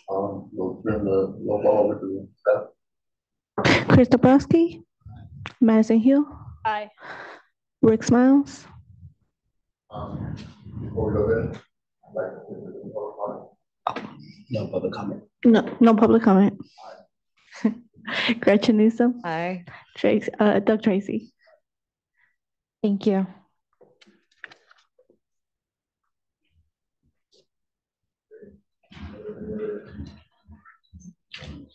We'll turn the roll call over to the staff. Chris Dabrowski, Madison Hill. Aye. Rick Smiles. Before we go there, I'd like to no public comment. No public comment. Gretchen Newsom. Aye. Doug Tracy. Thank you.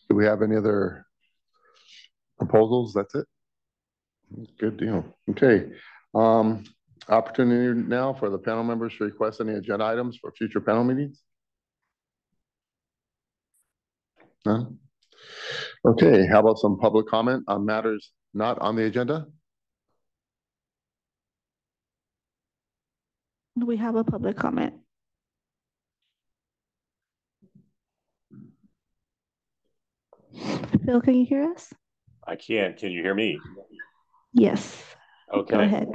Do we have any other proposals? That's it? Good deal. Okay. Opportunity now for the panel members to request any agenda items for future panel meetings? None? Okay, how about some public comment on matters not on the agenda? We have a public comment. Phil, can you hear us? I can. Can you hear me? Yes. Okay. Go ahead.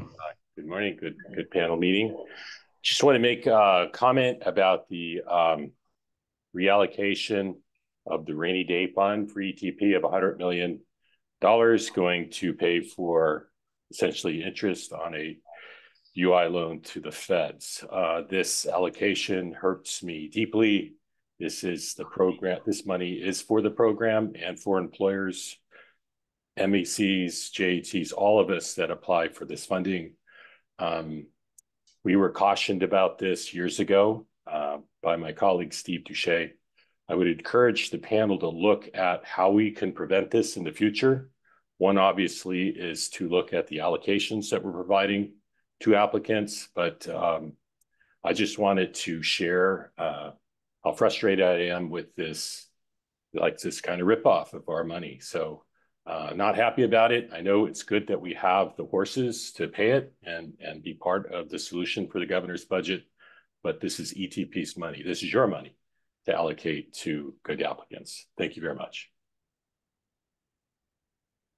Good morning. Good panel meeting. Just want to make a comment about the reallocation of the rainy day fund for ETP of $100 million going to pay for essentially interest on a UI loan to the feds. This allocation hurts me deeply. This is the program. This money is for the program and for employers, MECs, JATs, all of us that apply for this funding. We were cautioned about this years ago by my colleague, Steve Duché. I would encourage the panel to look at how we can prevent this in the future. One, obviously, is to look at the allocations that we're providing to applicants, but I just wanted to share how frustrated I am with this, like this kind of ripoff of our money. So not happy about it. I know it's good that we have the horses to pay it and be part of the solution for the governor's budget, but this is ETP's money. This is your money to allocate to good applicants. Thank you very much.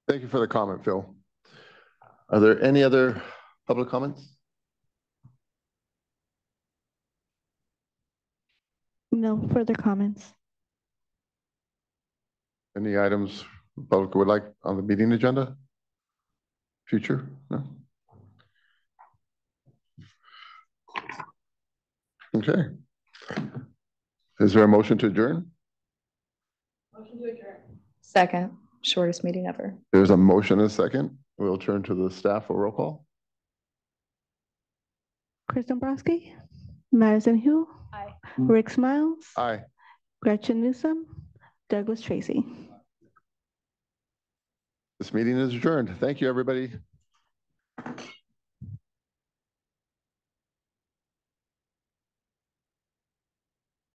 Thank you for the comment, Phil. Are there any other public comments? No further comments. Any items the public would like on the meeting agenda? Future? No? Okay. Is there a motion to adjourn? Motion to adjourn. Second, shortest meeting ever. There's a motion and a second. We'll turn to the staff for roll call. Chris Dombrowski, Madison Hill. Aye. Rick Smiles. Aye. Gretchen Newsom, Douglas Tracy. This meeting is adjourned. Thank you, everybody.